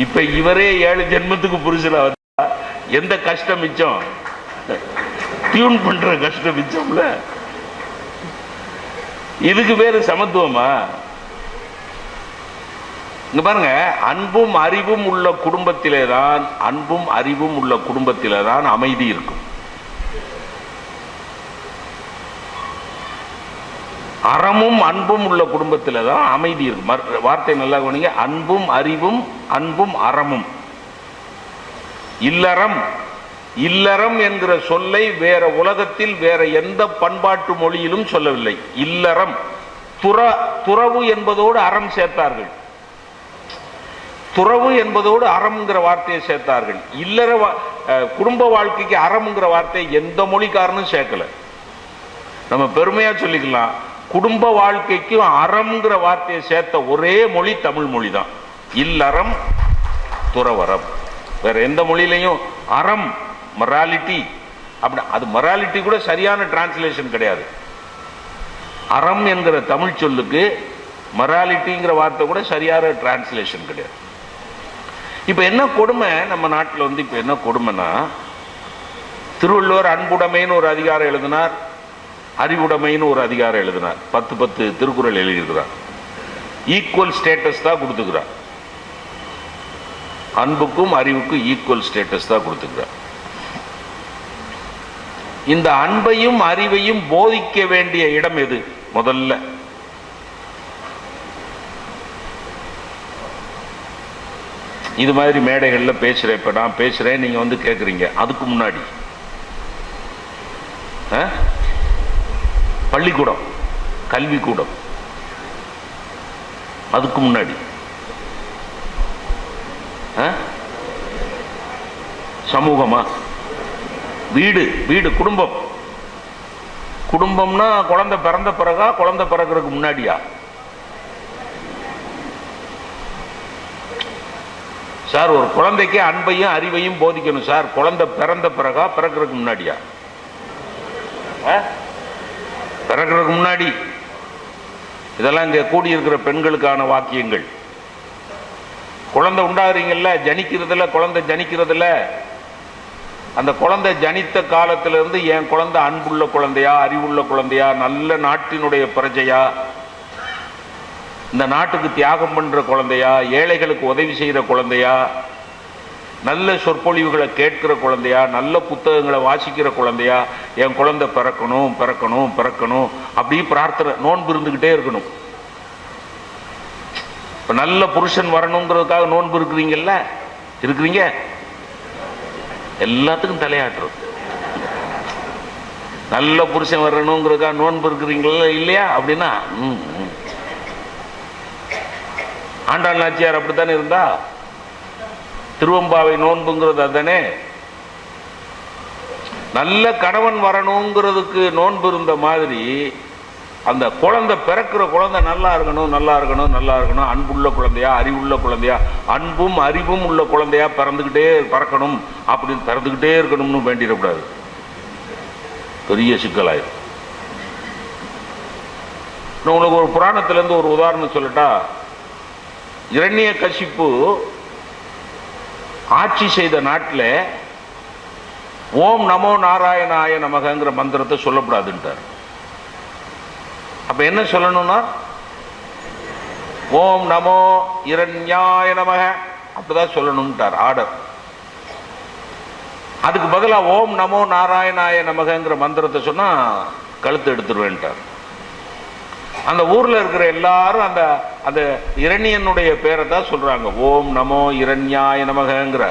இப்ப இவரே 7 ஜென்மத்துக்கு புருஷனா வந்தா எந்த கஷ்டம் மிச்சம்? டியூன் பண்ற கஷ்டம் மிச்சம்ல. இதுக்கு பேரு சமத்துவமா? இங்க பாருங்க, அன்பும் அறிவும் உள்ள குடும்பத்திலே தான், அன்பும் அறிவும் உள்ள குடும்பத்திலே தான் அமைதி இருக்கும். அறமும் அன்பும் உள்ள குடும்பத்தில் தான் அமைதி இருக்கும். வார்த்தை நல்லா கவனிங்க. அன்பும் அறிவும், அன்பும் அறமும். இல்லறம், இல்லறம் என்கிற சொல்லை வேற உலகத்தில் வேற எந்த பண்பாட்டு மொழியிலும் சொல்லவில்லை. இல்லறம், துறவு என்பதோடு அறம் சேர்த்தார்கள். துறவு என்பதோடு அறம்ங்கிற வார்த்தையை சேர்த்தார்கள். இல்லற குடும்ப வாழ்க்கைக்கு அறம்ங்கிற வார்த்தையை எந்த மொழிக்காரனும் சேர்க்கல. நம்ம பெருமையா சொல்லிக்கலாம், குடும்ப வாழ்க்கைக்கும் அறம்ங்கிற வார்த்தையை சேர்த்த ஒரே மொழி தமிழ் மொழி தான். இல்லறம், துறவறம். வேற எந்த மொழியிலையும் அறம், மொராலிட்டி அப்படி, அது மொராலிட்டி கூட சரியான டிரான்ஸ்லேஷன் கிடையாது. அறம் என்கிற தமிழ் சொல்லுக்கு மொராலிட்டிங்கிற வார்த்தை கூட சரியான டிரான்ஸ்லேஷன் கிடையாது. இப்ப என்ன கொடுமை நம்ம நாட்டில் வந்து, இப்ப என்ன கொடுமைன்னா, திருவள்ளுவர் அன்புடைமைன்னு ஒரு அதிகாரம் எழுதினார், அறிவுடைமைன்னு ஒரு அதிகாரம் எழுதினார். 10 திருக்குறள் எழுதியிருக்கிறார். ஈக்குவல் ஸ்டேட்டஸ் தான் கொடுத்துக்கிறார். அன்புக்கும் அறிவுக்கும் ஈக்குவல் ஸ்டேட்டஸ் தான் கொடுத்துக்கிறார். இந்த அன்பையும் அறிவையும் போதிக்க வேண்டிய இடம் எது? முதல்ல இது மாதிரி மேடைகள்ல பேசுறேன். இப்ப நான் பேசுறேன், நீங்க வந்து கேட்குறீங்க. அதுக்கு முன்னாடி பள்ளிக்கூடம், கல்விக்கூடம், அதுக்கு முன்னாடி சமூகமா, வீடு, வீடு குடும்பம். குடும்பம்னா குழந்தை பிறந்த பிறகா, குழந்தை பிறகுறதுக்கு முன்னாடியா? சார், ஒரு குழந்தைக்கு அன்பையும் அறிவையும் போதிக்கணும் சார், குழந்தை பிறந்த பிறகா, பிறகுறதுக்கு முன்னாடியா? பிறகுறதுக்கு முன்னாடி. இதெல்லாம் இங்க கூடியிருக்கிற பெண்களுக்கான வாக்கியங்கள். குழந்தை உண்டாகிறீங்கல்ல, ஜனிக்கிறதுல, குழந்தை ஜனிக்கிறதுல, அந்த குழந்தை ஜனித்த காலத்திலிருந்து என் குழந்தை அன்புள்ள குழந்தையா, அறிவுள்ள குழந்தையா, நல்ல நாட்டினுடைய பிரஜையா, இந்த நாட்டுக்கு தியாகம் பண்ற குழந்தையா, ஏழைகளுக்கு உதவி செய்யற குழந்தையா, நல்ல சொற்பொழிவுகளை கேட்கிற குழந்தையா, நல்ல புத்தகங்களை வாசிக்கிற குழந்தையா என் குழந்தை பிறக்கணும் பிறக்கணும் பிறக்கணும் அப்படி பிரார்த்தனை, நோன்பு இருந்துகிட்டே இருக்கணும். இப்ப நல்ல புருஷன் வரணுங்கிறதுக்காக நோன்பு இருக்கிறீங்கல்ல, இருக்கிறீங்க, எல்லாத்துக்கும் தலையாட்டுறது. நல்ல புருஷன் வரணுங்கிறதுக்காக நோன்பு இருக்கிறீங்களா இல்லையா? அப்படின்னா ஆண்டாள் நாச்சியார் அப்படித்தானே இருந்தா. திருவம்பாவை நோன்புங்கிறது அதுதானே. நல்ல கணவன் வரணுங்கிறதுக்கு நோன்பு இருந்த மாதிரி அந்த குழந்தை பிறக்கிற குழந்தை நல்லா இருக்கணும் நல்லா இருக்கணும் நல்லா இருக்கணும், அன்புள்ள குழந்தையா அறிவுள்ள குழந்தையா, அன்பும் அறிவும் உள்ள குழந்தையா பிறந்துக்கிட்டே பிறக்கணும் அப்படின்னு பிறந்துக்கிட்டே இருக்கணும்னு வேண்டிடக்கூடாது. பெரிய சிக்கலாயிரும். உங்களுக்கு ஒரு புராணத்திலேருந்து ஒரு உதாரணம் சொல்லட்டா. இரண்யகசிப்பு ஆட்சி செய்த நாட்டில் ஓம் நமோ நாராயணாய நமகங்கிற மந்திரத்தை சொல்லக்கூடாதுன்ட்டார். அப்ப என்ன சொல்லணும்னா ஓம் நமோ இரண்யாய நமக அப்படிதான் சொல்லணும்ட்டார் ஆர்டர். அதுக்கு பதிலாக ஓம் நமோ நாராயணாய நமகங்கிற மந்திரத்தை சொன்னா கழுத்து எடுத்துருவேன்ட்டார். அந்த ஊர்ல இருக்கிற எல்லாரும் அந்த அந்த இரணியனுடைய பேரை தான் சொல்றாங்க, ஓம் நமோ இரண்யாய நமகங்கிற.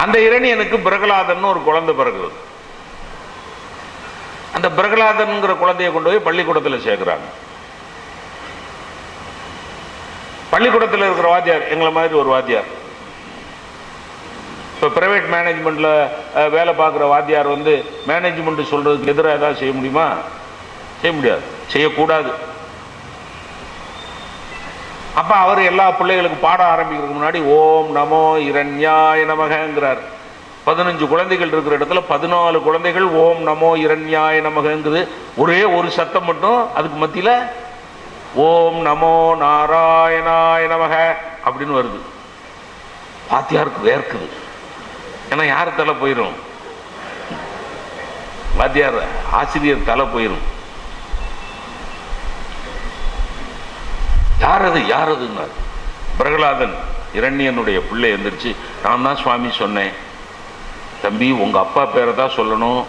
அந்த இரணியனுக்கு பிரகலாதன் ஒரு குழந்தை பிறகுது. அந்த பிரகலாதன்கிற குழந்தைய கொண்டு போய் பள்ளிக்கூடத்தில் சேர்க்கிறாங்க. பள்ளிக்கூடத்தில் இருக்கிற வாத்தியார் எங்களை மாதிரி ஒரு வாத்தியார், இப்போ பிரைவேட் மேனேஜ்மெண்ட்ல வேலை பார்க்குற வாத்தியார் மேனேஜ்மெண்ட் சொல்றதுக்கு எதிராக ஏதாவது செய்ய முடியுமா? செய்ய முடியாது, செய்யக்கூடாது. அப்ப அவர் எல்லா பிள்ளைகளுக்கு பாடம் ஆரம்பிக்கிறதுக்கு முன்னாடி ஓம் நமோ இரண்யாய நமகங்கிறார். 15 குழந்தைகள் இருக்கிற இடத்துல 14 குழந்தைகள் ஓம் நமோ இரண்யாய நமகங்குது. ஒரே ஒரு சத்தம் மட்டும் அதுக்கு மத்தியில ஓம் நமோ நாராயணாய நமக அப்படின்னு வருது. வாத்தியாருக்கு வேர்க்குது. ஏன்னா யார் தலை போயிடும்? வாத்தியார் ஆசிரியர் தலை போயிடும். யாரதுன்னார். பிரகலாதன் இரண்யனுடைய பிள்ளை எந்திரிச்சு, நான் தான் சுவாமி சொன்னேன், தம்பி உங்க அப்பா பேரை தான் சொல்லணும்,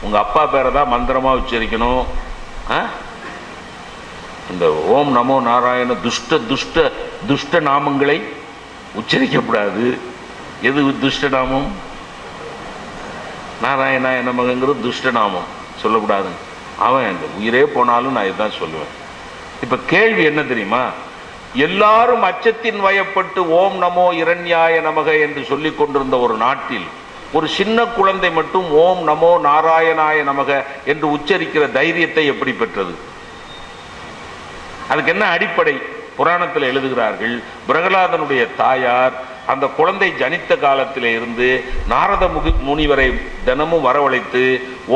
உங்க அப்பா பேரை தான் மந்திரமா உச்சரிக்கணும். இந்த ஓம் நமோ நாராயண துஷ்ட துஷ்ட துஷ்ட நாமங்களை உச்சரிக்கப்படாது. எது துஷ்ட நாமம்? நாராயணாய நமகங்கிறது துஷ்ட நாமம், சொல்லக்கூடாது. அவன் இந்த உயிரே போனாலும் நான் இதுதான் சொல்லுவேன். இப்ப கேள்வி என்ன தெரியுமா? எல்லாரும் அச்சத்தின் வயப்பட்டு ஓம் நமோ இரண்யாய நமக என்று சொல்லிக் கொண்டிருந்த ஒரு நாட்டில் ஒரு சின்ன குழந்தை மட்டும் ஓம் நமோ நாராயணாய நமக என்று உச்சரிக்கிற தைரியத்தை எப்படி பெற்றது? அதுக்கு என்ன அடிப்படை? புராணத்தில் எழுதுகிறார்கள், பிரகலாதனுடைய தாயார் அந்த குழந்தை ஜனித்த காலத்திலே இருந்து நாரத முனிவரை தினமும் வரவழைத்து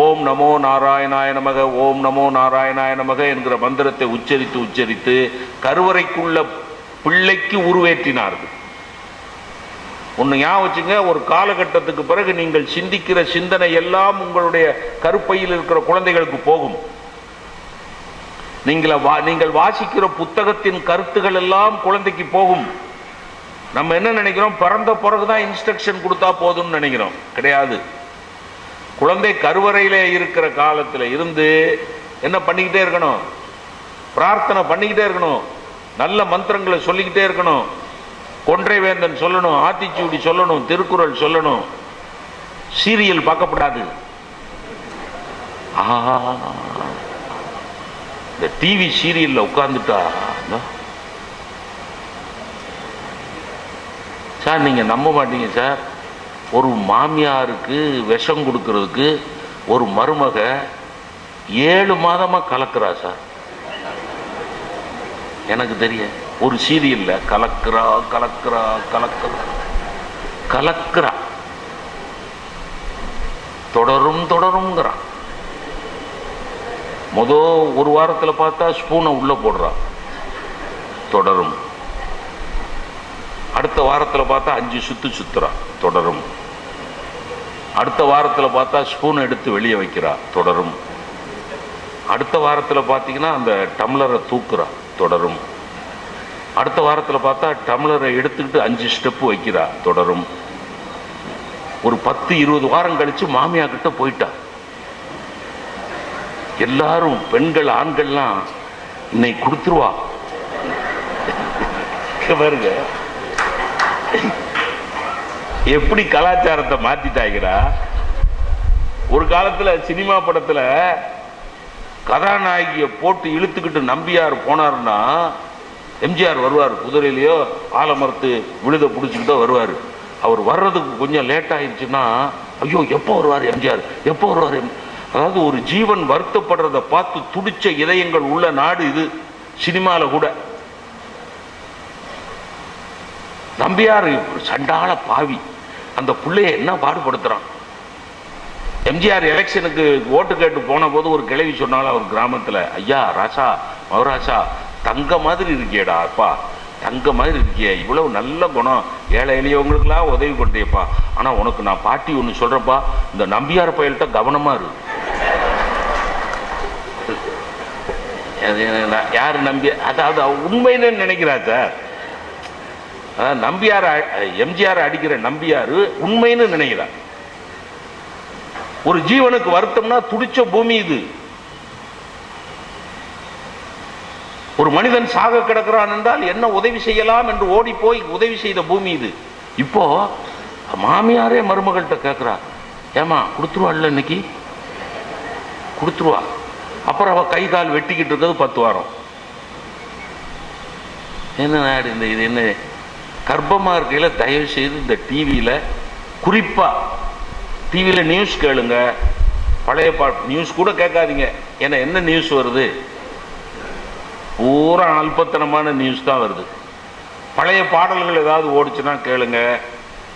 ஓம் நமோ நாராயணாய நமக ஓம் நமோ நாராயணாய நமக என்கிற மந்திரத்தை உச்சரித்து உச்சரித்து கருவறைக்குள்ள பிள்ளைக்கு உருவேற்றினார்கள். ஒன்று ஞாபகம் வச்சுங்க, ஒரு காலகட்டத்துக்கு பிறகு நீங்கள் சிந்திக்கிற சிந்தனை எல்லாம் உங்களுடைய கருப்பையில் இருக்கிற குழந்தைகளுக்கு போகும். நீங்கள் வாசிக்கிற புத்தகத்தின் கருத்துகள் எல்லாம் குழந்தைக்கு போகும். நம்ம என்ன நினைக்கிறோம்? பிறந்த பிறகுதான் இன்ஸ்ட்ரக்ஷன் கொடுத்தா போதும்னு நினைக்கிறோம். கிடையாது. குழந்தை கருவறையிலே இருக்கிற காலத்தில் இருந்து என்ன பண்ணிக்கிட்டே இருக்கணும்? பிரார்த்தனை பண்ணிக்கிட்டே இருக்கணும், நல்ல மந்திரங்களை சொல்லிக்கிட்டே இருக்கணும், கொன்றை வேந்தன் சொல்லணும், ஆத்திச்சூடி சொல்லணும், திருக்குறள் சொல்லணும். சீரியல் பார்க்கப்படாது. இந்த டிவி சீரியல்ல உட்கார்ந்துட்டா சார், நீங்க நம்ப மாட்டீங்க சார், ஒரு மாமியாருக்கு விஷம் கொடுக்கறதுக்கு ஒரு மருமக 7 மாதமா கலக்குறா சார். எனக்கு தெரிய ஒரு சீரியல்ல கலக்குறா கலக்குறா கலக்குறா கலக்குறா, தொடரும் தொடரும்ங்கிறான். ஒரு வாரத்தில் பார்த்தா ஸ்பூனை உள்ள போடுறா, தொடரும். அடுத்த வாரத்தில் பார்த்தா 5 சுத்து சுத்துறா, தொடரும். அடுத்த வாரத்தில் பார்த்தா ஸ்பூனை எடுத்து வெளியே வைக்கிறா, தொடரும். அடுத்த வாரத்தில் பார்த்தீங்கன்னா அந்த டம்ளரை தூக்குறா, தொடரும். அடுத்த வாரத்தில் பார்த்தா டம்ளரை எடுத்துக்கிட்டு 5 ஸ்டெப்பு வைக்கிறா. தொடரும். ஒரு 10-20 வாரம் கழிச்சு மாமியா கிட்ட போயிட்டா. எல்லாரும் பெண்கள் ஆண்கள்லாம் இன்னைக்கு கொடுத்துருவா பாருங்க எப்படி கலாச்சாரத்தை மாத்திட்டாங்கிறா. ஒரு காலத்துல சினிமா படத்துல கதாநாயகியை போட்டு இழுத்துக்கிட்டு நம்பியார் போனார்னா எம்ஜிஆர் வருவார், குதிரையிலையோ ஆலமரத்து விழுத பிடிச்சிக்கிட்டோ வருவார். அவர் வர்றதுக்கு கொஞ்சம் லேட் ஆயிடுச்சுன்னா ஐயோ எப்போ வருவார் எம்ஜிஆர், எப்போ வருவார். அதாவது ஒரு ஜீவன் வருத்தப்படுறத பார்த்து துடிச்ச இதயங்கள் உள்ள நாடு இது. சினிமால கூட நம்பியார் சண்டாள பாவி அந்த பிள்ளைய என்ன பாடுபடுத்துறான். எம்ஜிஆர் எலெக்ஷனுக்கு ஓட்டு கேட்டு போன போது ஒரு கிழவி சொன்னாலும் அவர் கிராமத்துல, ஐயா ராசா மௌராசா தங்க மாதிரி இருக்கியடா அப்பா, தங்க மாதிரி இருக்கிய, இவ்வளவு நல்ல குணம், ஏழை எளியவங்களுக்கெல்லாம் உதவி பண்றியப்பா, ஆனா உனக்கு நான் பாட்டி ஒன்று சொல்றப்பா, இந்த நம்பியார் பயல்கிட்ட கவனமா இரு. யாரு நம்பி, அதாவது உண்மைன்னு நினைக்கிறா சார். அதாவது நம்பியார் எம்ஜிஆர் அடிக்கிற நம்பியாரு உண்மைன்னு நினைக்கிறார். ஒரு ஜீவனுக்கு வருத்தம்னா துடிச்ச பூமி இது. ஒரு மனிதன் சாக கிடக்கிறான் என்றால் என்ன உதவி செய்யலாம் என்று ஓடி போய் உதவி செய்த பூமி இது. இப்போ மாமியாரே மருமகள்கிட்ட கேட்கிறா, ஏமா கொடுத்துருவாள்ல இன்னைக்கு, கொடுத்துருவா. அப்புறம் அவ கை கால் வெட்டிக்கிட்டு இருக்கிறது 10 வாரம். என்ன இந்த இது என்ன கர்ப்பமா இருக்கையில தயவு செய்து இந்த டிவியில, குறிப்பா டிவியில நியூஸ் கேளுங்க, பழைய பாட்டு நியூஸ் கூட கேட்காதீங்க. ஏன்னா என்ன நியூஸ் வருது, பூரா அல்பத்தனமான நியூஸ் தான் வருது. பழைய பாடல்கள் ஏதாவது ஓடிச்சுன்னா கேளுங்க,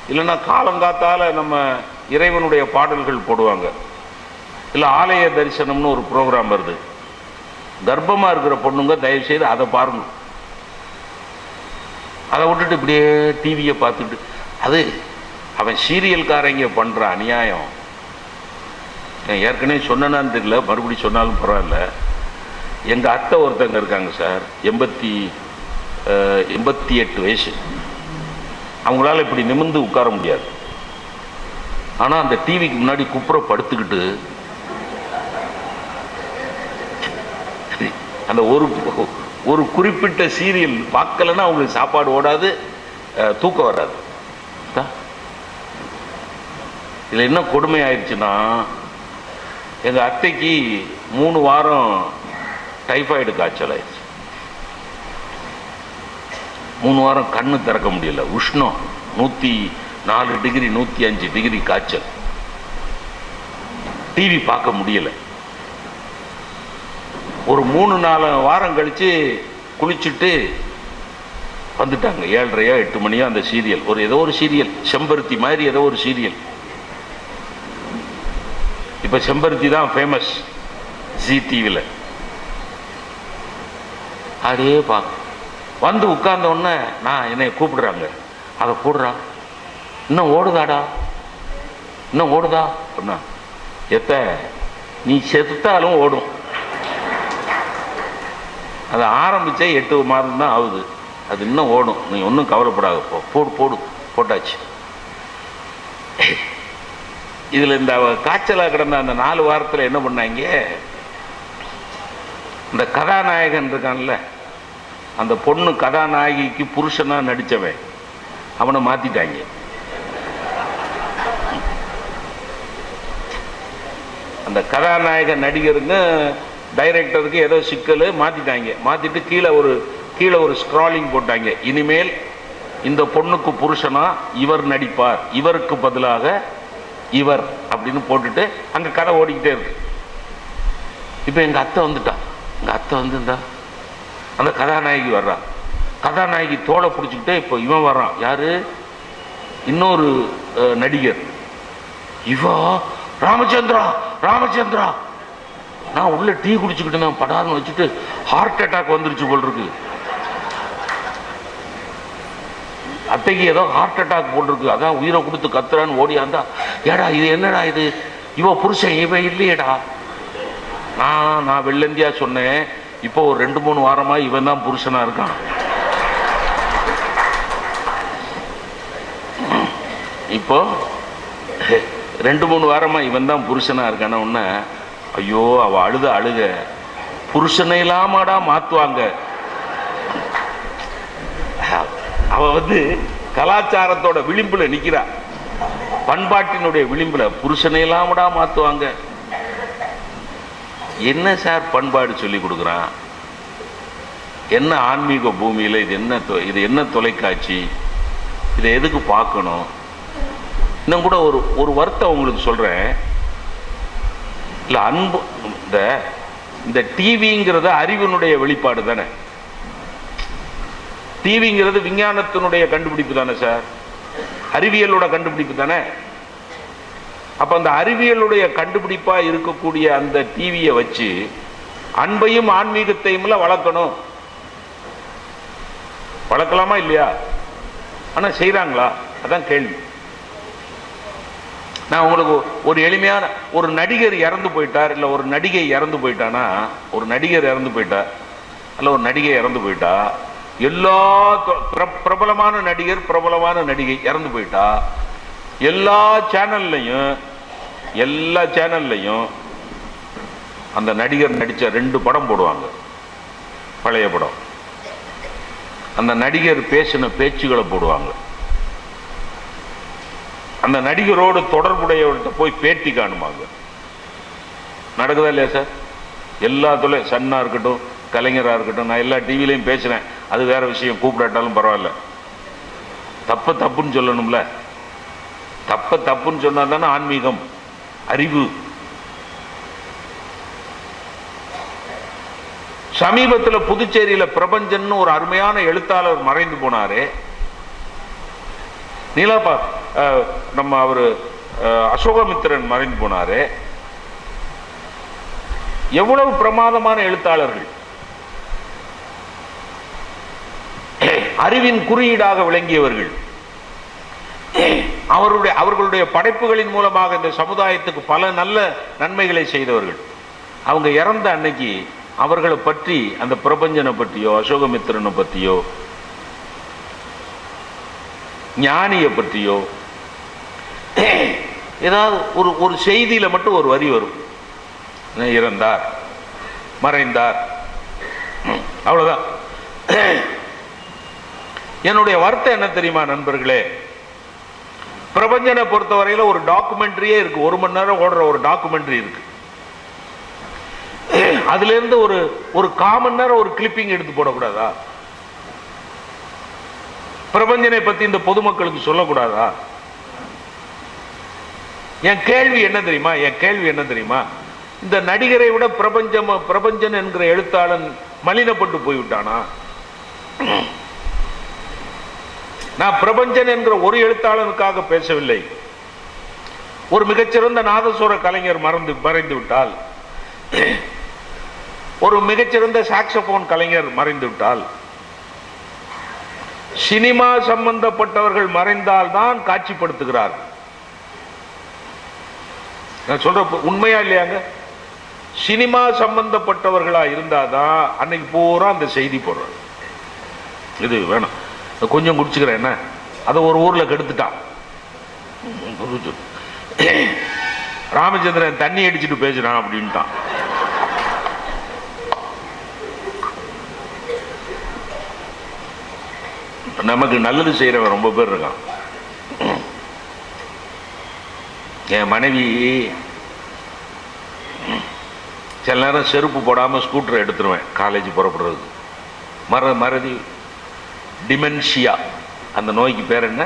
இல்லைன்னா காலங்காத்தால நம்ம இறைவனுடைய பாடல்கள் போடுவாங்க, இல்லை ஆலய தரிசனம்னு ஒரு ப்ரோக்ராம் வருது. கர்ப்பமா இருக்கிற பொண்ணுங்க தயவு செய்து அதை பாருங்க. அதை விட்டுட்டு இப்படியே டிவியை பார்த்துட்டு, அது அவன் சீரியல்காரங்க பண்ற அநியாயம். ஏற்கனவே சொன்னான்னு தெரியல, மறுபடியும் சொன்னாலும் பரவாயில்ல. எங்க அத்தை ஒருத்தங்க இருக்காங்க சார், 88 வயசு. அவங்களால இப்படி நிமிர்ந்து உட்கார முடியாது. ஆனா அந்த டிவிக்கு முன்னாடி குப்புற படுத்துக்கிட்டு அந்த ஒரு குறிப்பிட்ட சீரியல் பார்க்கலன்னா அவங்களுக்கு சாப்பாடு ஓடாது, தூக்கம் வராது. இதுல என்ன கொடுமை ஆயிடுச்சுன்னா, எங்க அத்தைக்கு 3 வாரம் டைபாய்டு காய்ச்சல் ஆயிடுச்சு. 3 வாரம் கண்ணு திறக்க முடியல, உஷ்ணம் 104 டிகிரி 105 டிகிரி காய்ச்சல், டிவி பார்க்க முடியல. ஒரு 3-4 வாரம் கழிச்சு குளிச்சுட்டு வந்துட்டாங்க. 7:30 8 மணியா அந்த சீரியல், ஏதோ ஒரு சீரியல், செம்பருத்தி மாதிரி ஏதோ ஒரு சீரியல். இப்ப செம்பருத்தி தான் ஃபேமஸ் ஜி டிவில. அப்படியே வந்து உட்கார்ந்த உடனே நான் என்னை கூப்பிடுறாங்க, அதை போடுறா, இன்னும் ஓடுதாடா, இன்னும் ஓடுதா அப்படின்னா, எத்த நீ செத்துட்டாலும் ஓடும். அதை ஆரம்பிச்சே 8 மாதம் தான் ஆகுது, அது இன்னும் ஓடும், நீ ஒன்றும் கவலைப்படாத, போடு போட்டாச்சு. இதுல இந்த காய்ச்சலா கிடந்த அந்த 4 வாரத்தில் என்ன பண்ணாங்க, இந்த கதாநாயகன் இருக்கான்ல, அந்த பொண்ணு கதாநாயகிக்கு புருஷனா நடிச்சவன், அவனை மாத்திட்டாங்க. அந்த கதாநாயக நடிகருங்க டைரக்டருக்கு ஏதோ சிக்கல், மாத்திட்டாங்க. மாத்திட்டு கீழே ஒரு ஸ்க்ராலிங் போட்டாங்க, இனிமேல் இந்த பொண்ணுக்கு புருஷனா இவர் நடிப்பார், இவருக்கு பதிலாக இவர் அப்படின்னு போட்டுட்டு அங்க கதை ஓடிக்கிட்டே இருக்கு. இப்ப எங்க அத்தை வந்துட்டா, எங்க அத்தை வந்துருந்தா அந்த கதாநாயகி வர்றா, கதாநாயகி தோலை பிடிச்சிக்கிட்டே இப்போ இவன் வர்றான், யாரு, இன்னொரு நடிகர், இவா ராமச்சந்திரா. நான் உள்ள டீ குடிச்சுக்கிட்டு நான் படார்னு வச்சுட்டு ஹார்ட் அட்டாக் வந்துருச்சு போல் இருக்கு. அத்தைக்கு ஏதோ ஹார்ட் அட்டாக் போட்டிருக்கு, அதான் உயிரை கொடுத்து கத்துறான்னு ஓடியாந்தா, ஏடா இது என்னடா இது, இவ புருஷன் இவன் இல்லையேடா. நான் வெள்ளந்தியா சொன்னேன், இப்போ ஒரு 2-3 வாரமா இவன் தான் புருஷனா இருக்கான். இப்போ 2-3 வாரமா இவன் தான் புருஷனா இருக்கான உடனே, ஐயோ அவ அழுக புருஷனை இல்லாமடா மாத்துவாங்க. அவ கலாச்சாரத்தோட விளிம்புல நிக்கிறா, பண்பாட்டினுடைய விளிம்புல. புருஷனை இல்லாமடா மாத்துவாங்க. என்ன சார் பண்பாடு சொல்லி கொடுக்குறான்? என்ன ஆன்மீக பூமியில இது என்ன தொலைக்காட்சி? இதை எதுக்கு பார்க்கணும்? இன்னும் கூட ஒரு வார்த்தை உங்களுக்கு சொல்றேன். இல்ல அன்பு, இந்த டிவிங்கிறது அறிவினுடைய வெளிப்பாடு தானே. டிவிங்கிறது விஞ்ஞானத்தினுடைய கண்டுபிடிப்பு தானே சார், அறிவியலோட கண்டுபிடிப்பு தானே. அப்ப அந்த அறிவியலுடைய கண்டுபிடிப்பா இருக்கக்கூடிய அந்த டிவியை வச்சு அன்பையும் ஆன்மீகத்தையும் வளர்க்கணும். வளர்க்கலாமா இல்லையா? ஆனா செய்யறாங்களா? அதான் கேள்வி. நான் உங்களுக்கு ஒரு எளிமையான, ஒரு நடிகர் இறந்து போயிட்டார், இல்ல ஒரு நடிகை இறந்து போயிட்டானா, ஒரு நடிகர் இறந்து போயிட்டார் அல்ல ஒரு நடிகை இறந்து போயிட்டா, எல்லா பிரபலமான நடிகர் பிரபலமான நடிகை இறந்து போயிட்டா, எல்லா சேனல்லையும் அந்த நடிகர் நடிச்ச 2 படம் போடுவாங்க, பழைய படம். அந்த நடிகர் பேசின பேச்சுகளை போடுவாங்க. அந்த நடிகரோடு தொடர்புடையவர்கிட்ட போய் பேட்டி காணுமாங்க. நடக்குதா இல்லையா சார்? எல்லாத்துல சன்னா இருக்கட்டும், கலைஞராக இருக்கட்டும், நான் எல்லா டிவிலையும் பேசுறேன், அது வேற விஷயம், கூப்பிடாட்டாலும் பரவாயில்ல. தப்புன்னு சொல்லணும்ல. தப்புன்னு சொன்னா தானே ஆன்மீகம், அறிவு. சமீபத்தில் புதுச்சேரியில பிரபஞ்சன் ஒரு அருமையான எழுத்தாளர் மறைந்து போனாரு. நீலாபா நம்ம அவரு அசோகமித்திரன் மறைந்து போனாரு. எவ்வளவு பிரமாதமான எழுத்தாளர்கள், அறிவின் குறியீடாக விளங்கியவர்கள், அவர்களுடைய படைப்புகளின் மூலமாக இந்த சமுதாயத்துக்கு பல நல்ல நன்மைகளை செய்தவர்கள். அவங்க இறந்த அன்னைக்கு அவர்களை பற்றி, அந்த பிரபஞ்சனை பற்றியோ அசோகமித்திரனை பற்றியோ ஞானியை பற்றியோ ஏதாவது ஒரு செய்தியில மட்டும் ஒரு வரி வரும், இறந்தார், மறைந்தார், அவ்வளவுதான். என்னுடைய வருத்தம் என்ன தெரியுமா நண்பர்களே? பிரபஞ்சனை பொறுத்தவரையில ஒரு டாக்குமெண்ட்ரியே இருக்கு, 1 மணி நேரம் ஓடுற ஒரு டாக்குமெண்ட்ரி இருக்கு. அதுல இருந்து ஒரு 1/4 மணி நேரம் ஒரு கிளிப்பிங் எடுத்து போடக்கூடாதா? பிரபஞ்சனை பத்தி இந்த பொதுமக்களுக்கு சொல்லக்கூடாதா? என் கேள்வி என்ன தெரியுமா? இந்த நடிகரை விட பிரபஞ்சன் என்கிற எழுத்தாளன் மலினப்பட்டு போய்விட்டானா? நான் பிரபஞ்சன் என்கிற ஒரு எழுத்தாளனுக்காக பேசவில்லை. ஒரு மிகச்சிறந்த நாதஸ்வர கலைஞர் மறைந்து விட்டால், ஒரு மிகச்சிறந்த சாக்ஸபோன் கலைஞர் மறைந்து விட்டால், சினிமா சம்பந்தப்பட்டவர்கள் மறைந்தால் தான் காட்சிப்படுத்துகிறார். நான் சொல்ற உண்மையா இல்லையாங்க? சினிமா சம்பந்தப்பட்டவர்களா இருந்தாதான் அன்னைக்கு பூரா அந்த செய்தி போடுறாங்க. இது வேணும், கொஞ்சம் குடிச்சுக்கிறேன், என்ன அதை ஒரு ஊர்ல கெடுத்துட்டான். ராமச்சந்திரன் தண்ணி அடிச்சுட்டு பேசுறான் அப்படின்ட்டான். நமக்கு நல்லது செய்யறவன் ரொம்ப பேர் இருக்கான். என் மனைவி சில நேரம் செருப்பு போடாம ஸ்கூட்டர் எடுத்துருவேன் காலேஜ் புறப்படுறதுக்கு. மறதி, டிமென்ஷியா, அந்த நோய்க்கு பேர் என்ன?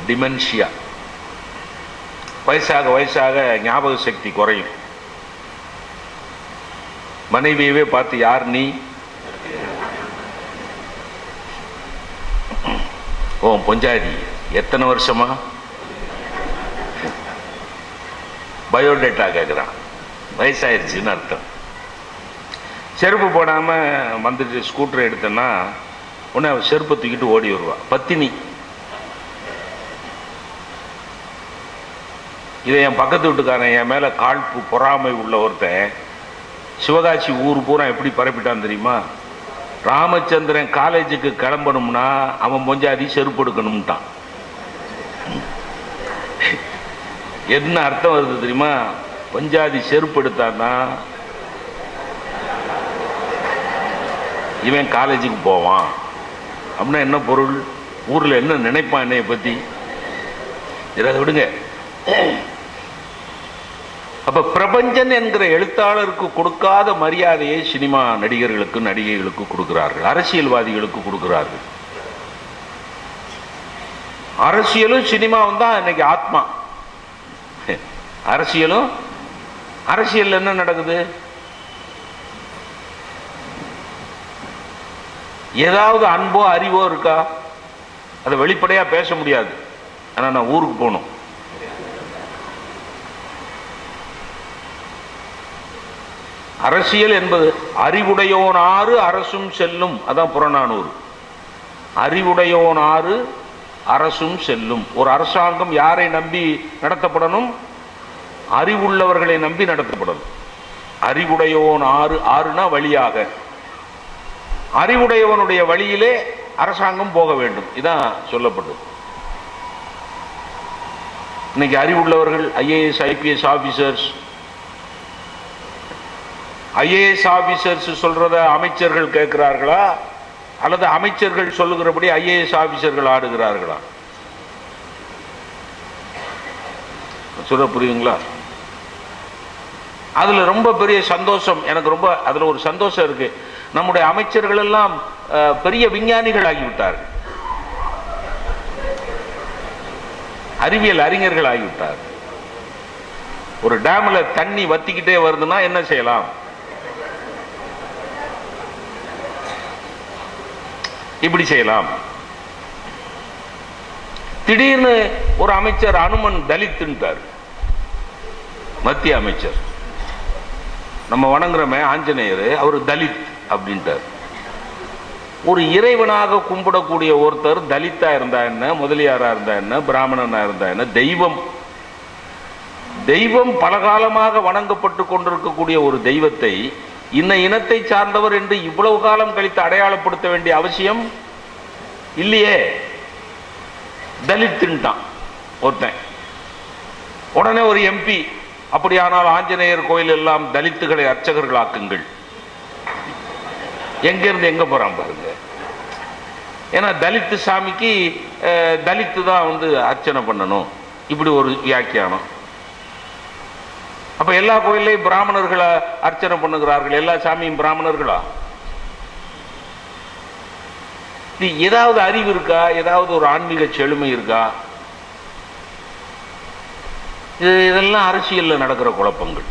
டிமென்ஷியா. வயசாக ஞாபக சக்தி குறையும். மனைவியவே பார்த்து, யார் நீ? ஓ பொஞ்சாதி, எத்தனை வருஷமா? பயோடேட்டா கேட்குறான். வயசாயிருச்சுன்னு அர்த்தம். செருப்பு போடாம வந்துட்டு ஸ்கூட்டர் எடுத்தேன்னா உடனே செருப்பை தூக்கிட்டு ஓடி வருவா. பத்தினி. இதை என் பக்கத்து வீட்டுக்காரன் என் மேல காழ்ப்பு பொறாமை உள்ள ஒருத்தன் சிவகாசி ஊர் பூரா எப்படி பரப்பிட்டான் தெரியுமா? ராமச்சந்திரன் காலேஜுக்கு கிளம்பணும்னா அவன் பொஞ்சாதி செருப்பு எடுக்கணும்ட்டான். என்ன அர்த்தம் வருது தெரியுமா? பஞ்சாதி செருப்பு எடுத்தான்னா இவன் காலேஜுக்கு போவான் அப்படின்னா என்ன பொருள்? ஊர்ல என்ன நினைப்பான் என்னைய பத்தி? இதை விடுங்க. அப்ப பிரபஞ்சன் என்கிற எழுத்தாளருக்கு கொடுக்காத மரியாதையை சினிமா நடிகர்களுக்கு நடிகைகளுக்கு கொடுக்கிறார்கள், அரசியல்வாதிகளுக்கு கொடுக்கிறார்கள். அரசியலும் சினிமாவும் தான் இன்னைக்கு ஆத்மா. அரசியலும் அரசியல் என்ன நடக்குது? ஏதாவது அன்போ அறிவோ இருக்கா? அதை வெளிப்படையா பேச முடியாது. ஆனா நான் ஊருக்கு போகணும். அரசியல் என்பது அறிவுடையோனாறு அரசும் செல்லும். அதான் புறநானூறு. அறிவுடையோனாறு அரசும் செல்லும். ஒரு அரசாங்கம் யாரை நம்பி நடத்தப்படணும்? அறிவுள்ளவர்களை நம்பி நடத்தப்படணும். அறிவுடையோன் ஆறு, ஆறுனா வழியாக, அறிவுடையவனுடைய வழியிலே அரசாங்கம் போக வேண்டும். இதான் சொல்லப்பட்டது. இன்னைக்கு அறிவுள்ளவர்கள் IAS IPS officers, IAS officers சொல்றத அமைச்சர்கள் கேட்கிறார்களா அல்லது அமைச்சர்கள் சொல்லுகிறபடி ஐஏஎஸ் ஆபீசர்கள் ஆடுகிறார்களா? சொல்ல புரியுங்களா? அதுல ரொம்ப பெரிய சந்தோஷம் எனக்கு. ரொம்ப அதுல ஒரு சந்தோஷம் இருக்கு. நம்முடைய அமைச்சர்கள் எல்லாம் பெரிய விஞ்ஞானிகள் ஆகிவிட்டார்கள், அறிவியல் அறிஞர்கள் ஆகிவிட்டார்கள். ஒரு டேம்ல தண்ணி வத்திக்கிட்டே வருதுன்னா என்ன செய்யலாம்? இப்படி செய்யலாம். திடீர்னு ஒரு அமைச்சர் அனுமன் தலித்துன்ட்டார், மத்திய அமைச்சர். நம்ம வணங்குறமே ஆஞ்சநேயர், அவர் தலித் அப்படின்ட்டார். ஒரு இறைவனாக கும்பிடக்கூடிய ஒருத்தர் தலித்தா இருந்தா என்ன, முதலியாரா இருந்தா என்ன, பிராமணனா இருந்தா என்ன, தெய்வம் தெய்வம் பலகாலமாக வணங்கப்பட்டு கொண்டிருக்கக்கூடிய ஒரு தெய்வத்தை இன்ன இனத்தை சார்ந்தவர் என்று இவ்வளவு காலம் கழித்து அடையாளப்படுத்த வேண்டிய அவசியம் இல்லையே. தலித்துன்ட்டான் ஒருத்தன். உடனே ஒரு எம்பி, அப்படியானால் ஆஞ்சநேயர் கோயில் எல்லாம் தலித்துகளை அர்ச்சகர்களாக்குங்கள். எங்க இருந்து எங்க போறான் பாருங்க. ஏன்னா தலித்து சாமிக்கு தலித்து தான் அர்ச்சனை பண்ணணும், இப்படி ஒரு வியாக்கியானம். அப்ப எல்லா கோயிலையும் பிராமணர்களை அர்ச்சனை பண்ணுகிறார்கள். எல்லா சாமியும் பிராமணர்களா? ஏதாவது அறிவு இருக்கா? ஏதாவது ஒரு ஆன்மீக செழுமை இருக்கா? இதெல்லாம் அரசியல்ல நடக்கிற குழப்பங்கள்.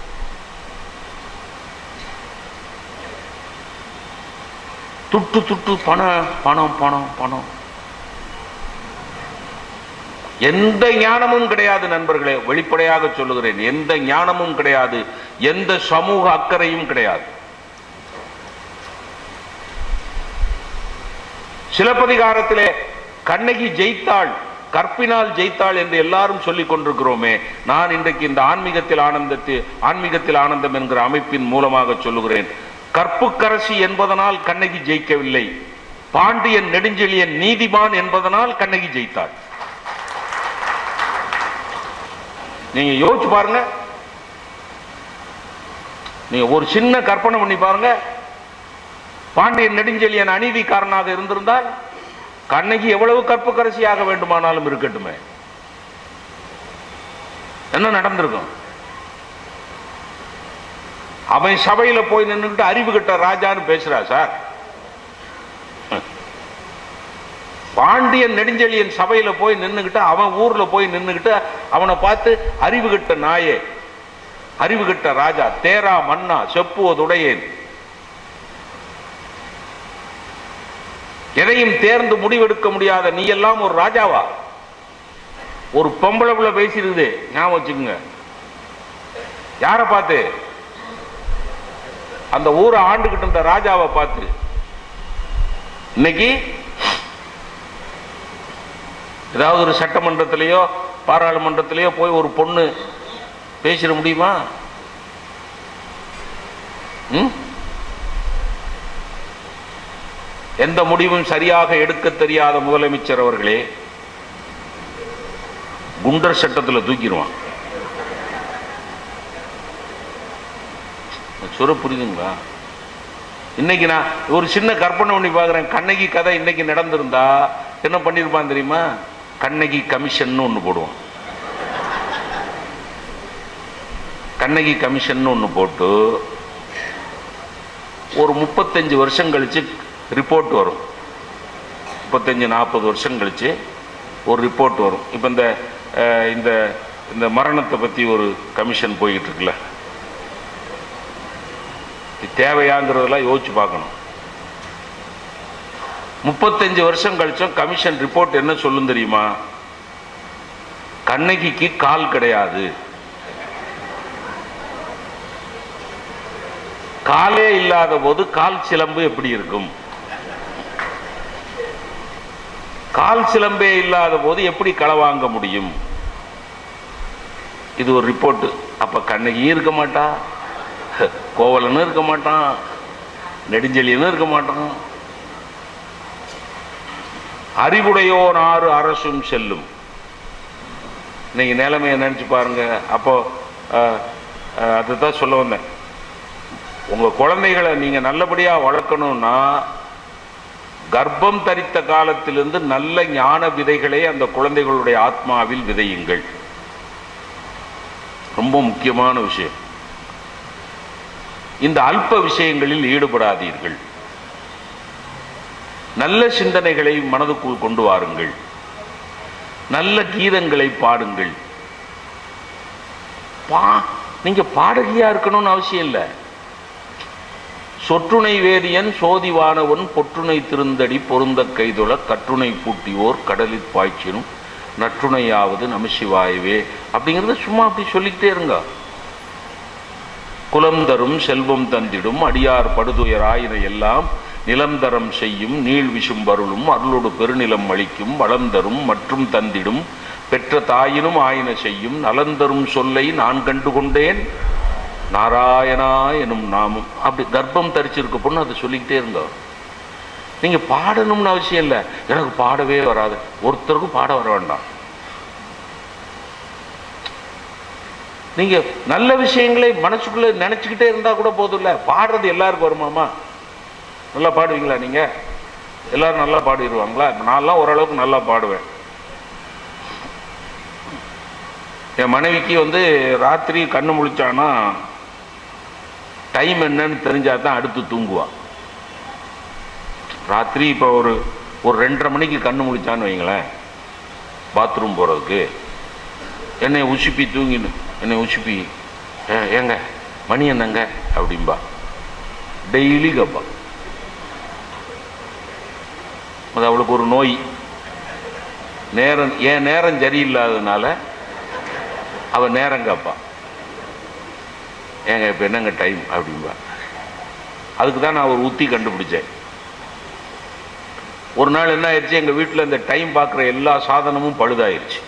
துட்டு துட்டு பணம் பணம் பணம் பணம். எந்த ஞானமும் கிடையாது நண்பர்களே, வெளிப்படையாக சொல்லுகிறேன். எந்த ஞானமும் கிடையாது, எந்த சமூக அக்கறையும் கிடையாது. சிலப்பதிகாரத்திலே கண்ணகி ஜெயித்தாள், கற்பினால் ஜெயித்தாள் என்று எல்லாரும் சொல்லிக் கொண்டிருக்கிறோமே. நான் இன்றைக்கு இந்த ஆன்மீகத்தில் ஆனந்தம் என்கிற அமைப்பின் மூலமாக சொல்லுகிறேன், கற்புக்கரசி என்பதனால் கண்ணகி ஜெயிக்கவில்லை, பாண்டியன் நெடுஞ்செழியன் நீதிமான் என்பதனால் கண்ணகி ஜெயித்தாள். நீங்க யோசிச்சு பாருங்க. நீங்க ஒரு சின்ன கற்பனை பண்ணி பாருங்க. பாண்டியன் நெடுஞ்செழியன் அநீதிக்காரனாக இருந்திருந்தால் கண்ணகி எவ்வளவு கற்புக்கரசியாக வேண்டுமானாலும் இருக்கட்டுமே, என்ன நடந்திருக்கும்? அவன் சபையில போய் நின்றுட்டு அறிவு கட்ட ராஜான்னு பேசுறா சார். பாண்டியன் நெடுஞ்செழியன் சபையில போய் நின்னுகிட்டு, அவன் ஊர்ல போய் நின்னுகிட்டு அவனை பார்த்து அறிவு கட்ட நாயே, அறிவு கட்ட ராஜா, தேரா மன்னா செப்புவதுடையேன், எதையும் தேர்ந்து முடிவெடுக்க முடியாத நீ எல்லாம் ஒரு ராஜாவா? ஒரு பொம்பளை புள்ள பேசிருக்குது, ஞாபகம் வச்சுக்கோங்க. யார பார்த்து? அந்த ஊரை ஆண்டுகிட்டு இருந்த ராஜாவை பார்த்து. இன்னைக்கு ஏதாவது ஒரு சட்டமன்றத்திலேயோ பாராளுமன்றத்திலேயோ போய் ஒரு பொண்ணு பேசிட முடியுமா? எந்த முடிவும் சரியாக எடுக்க தெரியாத முதலமைச்சர் அவர்களே, குண்டர் சட்டத்தில் தூக்கிடுவான். சொல்ல புரியுதுங்களா? இன்னைக்கு நான் ஒரு சின்ன கற்பனை பண்ணி பார்க்குறேன். கண்ணகி கதை இன்னைக்கு நடந்திருந்தா என்ன பண்ணியிருப்பான் தெரியுமா? கண்ணகி கமிஷன் ஒன்று போடுவான். கண்ணகி கமிஷன் ஒன்று போட்டு ஒரு 35 வருஷம் கழிச்சு ரிப்போர்ட் வரும். 35-40 வருஷம் கழிச்சு ஒரு ரிப்போர்ட் வரும். இப்போ இந்த இந்த மரணத்தை பற்றி ஒரு கமிஷன் போய்கிட்டு இருக்குல்ல, தேவையாங்கிறதெல்லாம் யோசிச்சு பார்க்கணும். 35 வருஷம் கழிச்சும் கமிஷன் ரிப்போர்ட் என்ன சொல்லும் தெரியுமா? கண்ணகிக்கு கால் கிடையாது. காலே இல்லாத போது கால் சிலம்பு எப்படி இருக்கும்? கால் சிலம்பே இல்லாத போது எப்படி களை வாங்க முடியும்? இது ஒரு ரிப்போர்ட். அப்ப கண்ணகியும் இருக்க மாட்டா, கோவலனும் இருக்க மாட்டான், நெடுஞ்செழியனும் இருக்க மாட்டான். அறிவுடையோர் ஆறு அரசும் செல்லும். இன்னைக்கு நிலைமையை நினைச்சு பாருங்க. அப்போ அதுதான் சொல்ல வந்தேன். உங்க குழந்தைகளை நீங்க நல்லபடியா வளர்க்கணும்னா கர்ப்பம் தரித்த காலத்திலிருந்து நல்ல ஞான விதைகளை அந்த குழந்தைகளுடைய ஆத்மாவில் விதையுங்கள். ரொம்ப முக்கியமான விஷயம். இந்த அல்ப விஷயங்களில் ஈடுபடாதீர்கள். நல்ல சிந்தனைகளை மனதுக்குள் கொண்டு வாருங்கள். நல்ல கீதங்களை பாடுங்கள். நீங்க பாடகியா இருக்கணும்னு அவசியம் இல்லை. சொற்றுணை வேதியன் சோதிவானவன் பொற்றுணை திருந்தடி பொருந்த கைதொழ கற்றுணை பூட்டியோர் கடலில் பாய்ச்சினும் நற்றுணையாவது நமசிவாயவே அப்படிங்கிறத சும்மா அப்படி சொல்லிக்கிட்டே இருங்க. குலம் தரும் செல்வம் தந்திடும் அடியார் படுதுயர் ஆயின எல்லாம் நிலம் தரம் செய்யும் நீள் விஷும் வருளும் அருளோடு பெருநிலம் அளிக்கும் வளம் தரும் மற்றும் தந்திடும் பெற்ற தாயினும் ஆயின செய்யும் நலந்தரும் சொல்லை நான் கண்டு கொண்டேன் நாராயணா எனும் நாமும். அப்படி கர்ப்பம் தரிச்சிருக்க பொண்ணு அதை சொல்லிக்கிட்டே இருங்க. நீங்க பாடணும்னு அவசியம் இல்லை. எனக்கு பாடவே வராது, ஒருத்தருக்கும் பாட வர வேண்டாம். நீங்க நல்ல விஷயங்களை மனசுக்குள்ள நினைச்சுக்கிட்டே இருந்தா கூட போதும் இல்ல. பாடுறது எல்லாருக்கும் வருமாமா? நல்லா பாடுவீங்களா? நீங்க எல்லாரும் நல்லா பாடிடுவாங்களா? நான்லாம் ஓரளவுக்கு நல்லா பாடுவேன். என் மனைவிக்கு ராத்திரி கண்ணு முழிச்சானா டைம் என்னன்னு தெரிஞ்சாதான் அடுத்து தூங்குவா. ராத்திரி இப்போ ஒரு 2:30 மணிக்கு கண்ணு முழிச்சான்னு வைங்களேன், பாத்ரூம் போறதுக்கு என்னை உசுப்பி தூங்கினு என்னை உசுப்பி ஏங்க மணி என்னங்க அப்படின்பா. டெய்லி கேப்பா. அது அவளுக்கு ஒரு நோய். நேரம் ஏன் நேரம் சரியில்லாததுனால அவ நேரம் கேப்பா. ஏங்க இப்போ என்னங்க டைம் அப்படின்பா. அதுக்கு தான் நான் ஒரு உத்தி கண்டுபிடிச்சேன். ஒரு நாள் என்ன ஆயிடுச்சு, எங்கள் வீட்டில் இந்த டைம் பார்க்குற எல்லா சாதனமும் பழுதாயிருச்சு.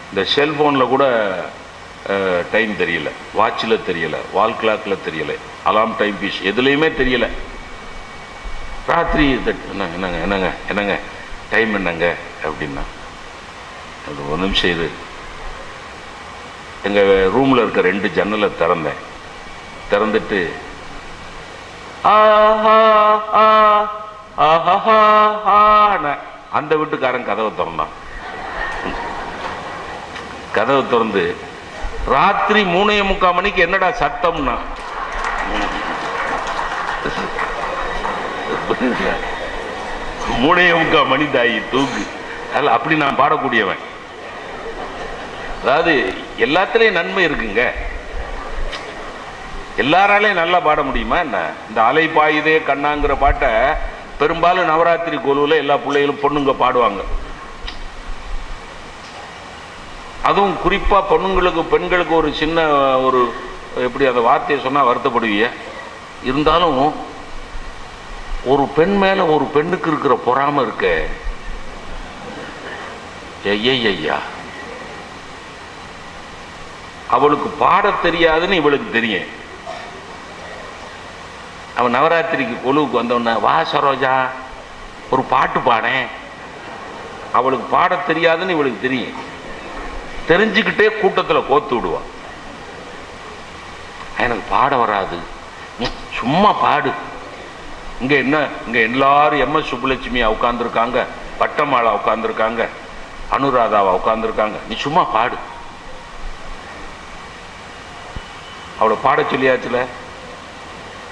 இந்த செல்ஃபோனில் கூட டைம் தெரியல, வாட்சில் தெரியலை, வால் கிளாக்கில் தெரியலை, அலாம் டைம் பீஸ் எதுலேயுமே தெரியலை. ராத்திரி என்னங்க என்னங்க என்னங்க டைம் என்னங்க அப்படின்னா, அது ஒரு நிமிஷம் இது. எங்கள் ரூமில் இருக்க 2 ஜன்னலை திறந்துட்டு அந்த வீட்டுக்காரன் கதவை திறந்தான். கதவை திறந்து ராத்திரி 3:45 மணிக்கு என்னடா சத்தம்னா, 3:45 மணி தாயி தூக்கு. அதில் அப்படி நான் பாடக்கூடியவன். அதாவது எல்லாத்துலேயும் நன்மை இருக்குங்க. எல்லாராலையும் நல்லா பாட முடியுமா என்ன? இந்த அலை பாயுதே கண்ணாங்கிற பாட்டை பெரும்பாலும் நவராத்திரி கொலுவில் எல்லா பிள்ளைகளும் பொண்ணுங்க பாடுவாங்க. அதுவும் குறிப்பா பொண்ணுங்களுக்கு பெண்களுக்கு ஒரு சின்ன ஒரு எப்படி அந்த வார்த்தையை சொன்னா வருத்தப்படுவீங்க. இருந்தாலும் ஒரு பெண் மேல ஒரு பெண்ணுக்கு இருக்கிற பொறாமை இருக்க, ஐயா அவளுக்கு பாட தெரியாதுன்னு இவளுக்கு தெரியும். அவன் நவராத்திரிக்கு கொலுவுக்கு வந்தோன்னா வா சரோஜா ஒரு பாட்டு பாடேன், அவளுக்கு பாட தெரியாதுன்னு இவளுக்கு தெரியும். தெரிஞ்சுக்கிட்டே கூட்டத்தில் கோத்து விடுவான். எனக்கு பாட வராது, சும்மா பாடு. இங்க என்ன, இங்க எல்லாரும் எம்எஸ் சுப்புலட்சுமியா உட்கார்ந்துருக்காங்க, பட்டமாளா உட்கார்ந்துருக்காங்க, அனுராதாவா உட்கார்ந்துருக்காங்க, நீ சும்மா பாடு. அவளை பாட சொல்லியாச்சுல,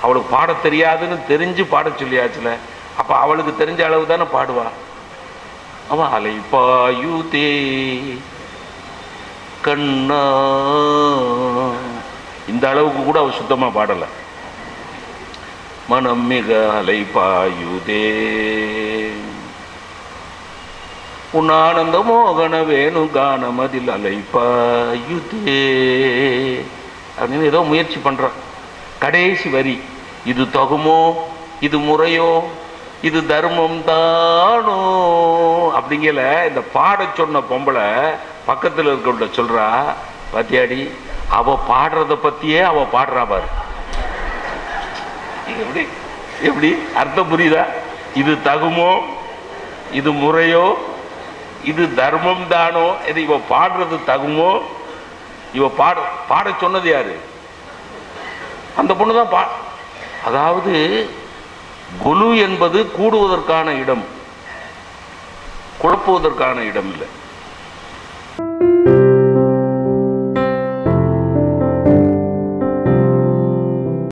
அவளுக்கு பாட தெரியாதுன்னு தெரிஞ்சு பாட சொல்லியாச்சுல, அப்ப அவளுக்கு தெரிஞ்ச அளவு தானே பாடுவா. அவ அலைப்பாயுதே கண்ணா, இந்த அளவுக்கு கூட அவ சுத்தமா பாடல. மனம் மிக அலைப்பாயுதே உன்னானந்த மோகன வேணு கானம் அதில் அலைப்பாயுதே அப்படின்னு ஏதோ முயற்சி பண்றான். கடைசி வரி, இது தகுமோ, இது முறையோ, இது தர்மம் தானோ அப்படிங்கல இந்த பாட சொன்ன பொம்பளை பக்கத்தில் இருக்க சொல்றா, பாத்தியாடி அவ பாடுறத பத்தியே அவ பாடுறா பாரு. எப்படி எப்படி அர்த்தம் புரியுதா? இது தகுமோ, இது முறையோ, இது தர்மம் தானோ, இது இவ பாடுறது தகுமோ, இவ பாட சொன்னது யாரு? அந்த பொண்ணுதான். அதாவது குலு என்பது கூடுவதற்கான இடம், குழப்புவதற்கான இடம் இல்லை.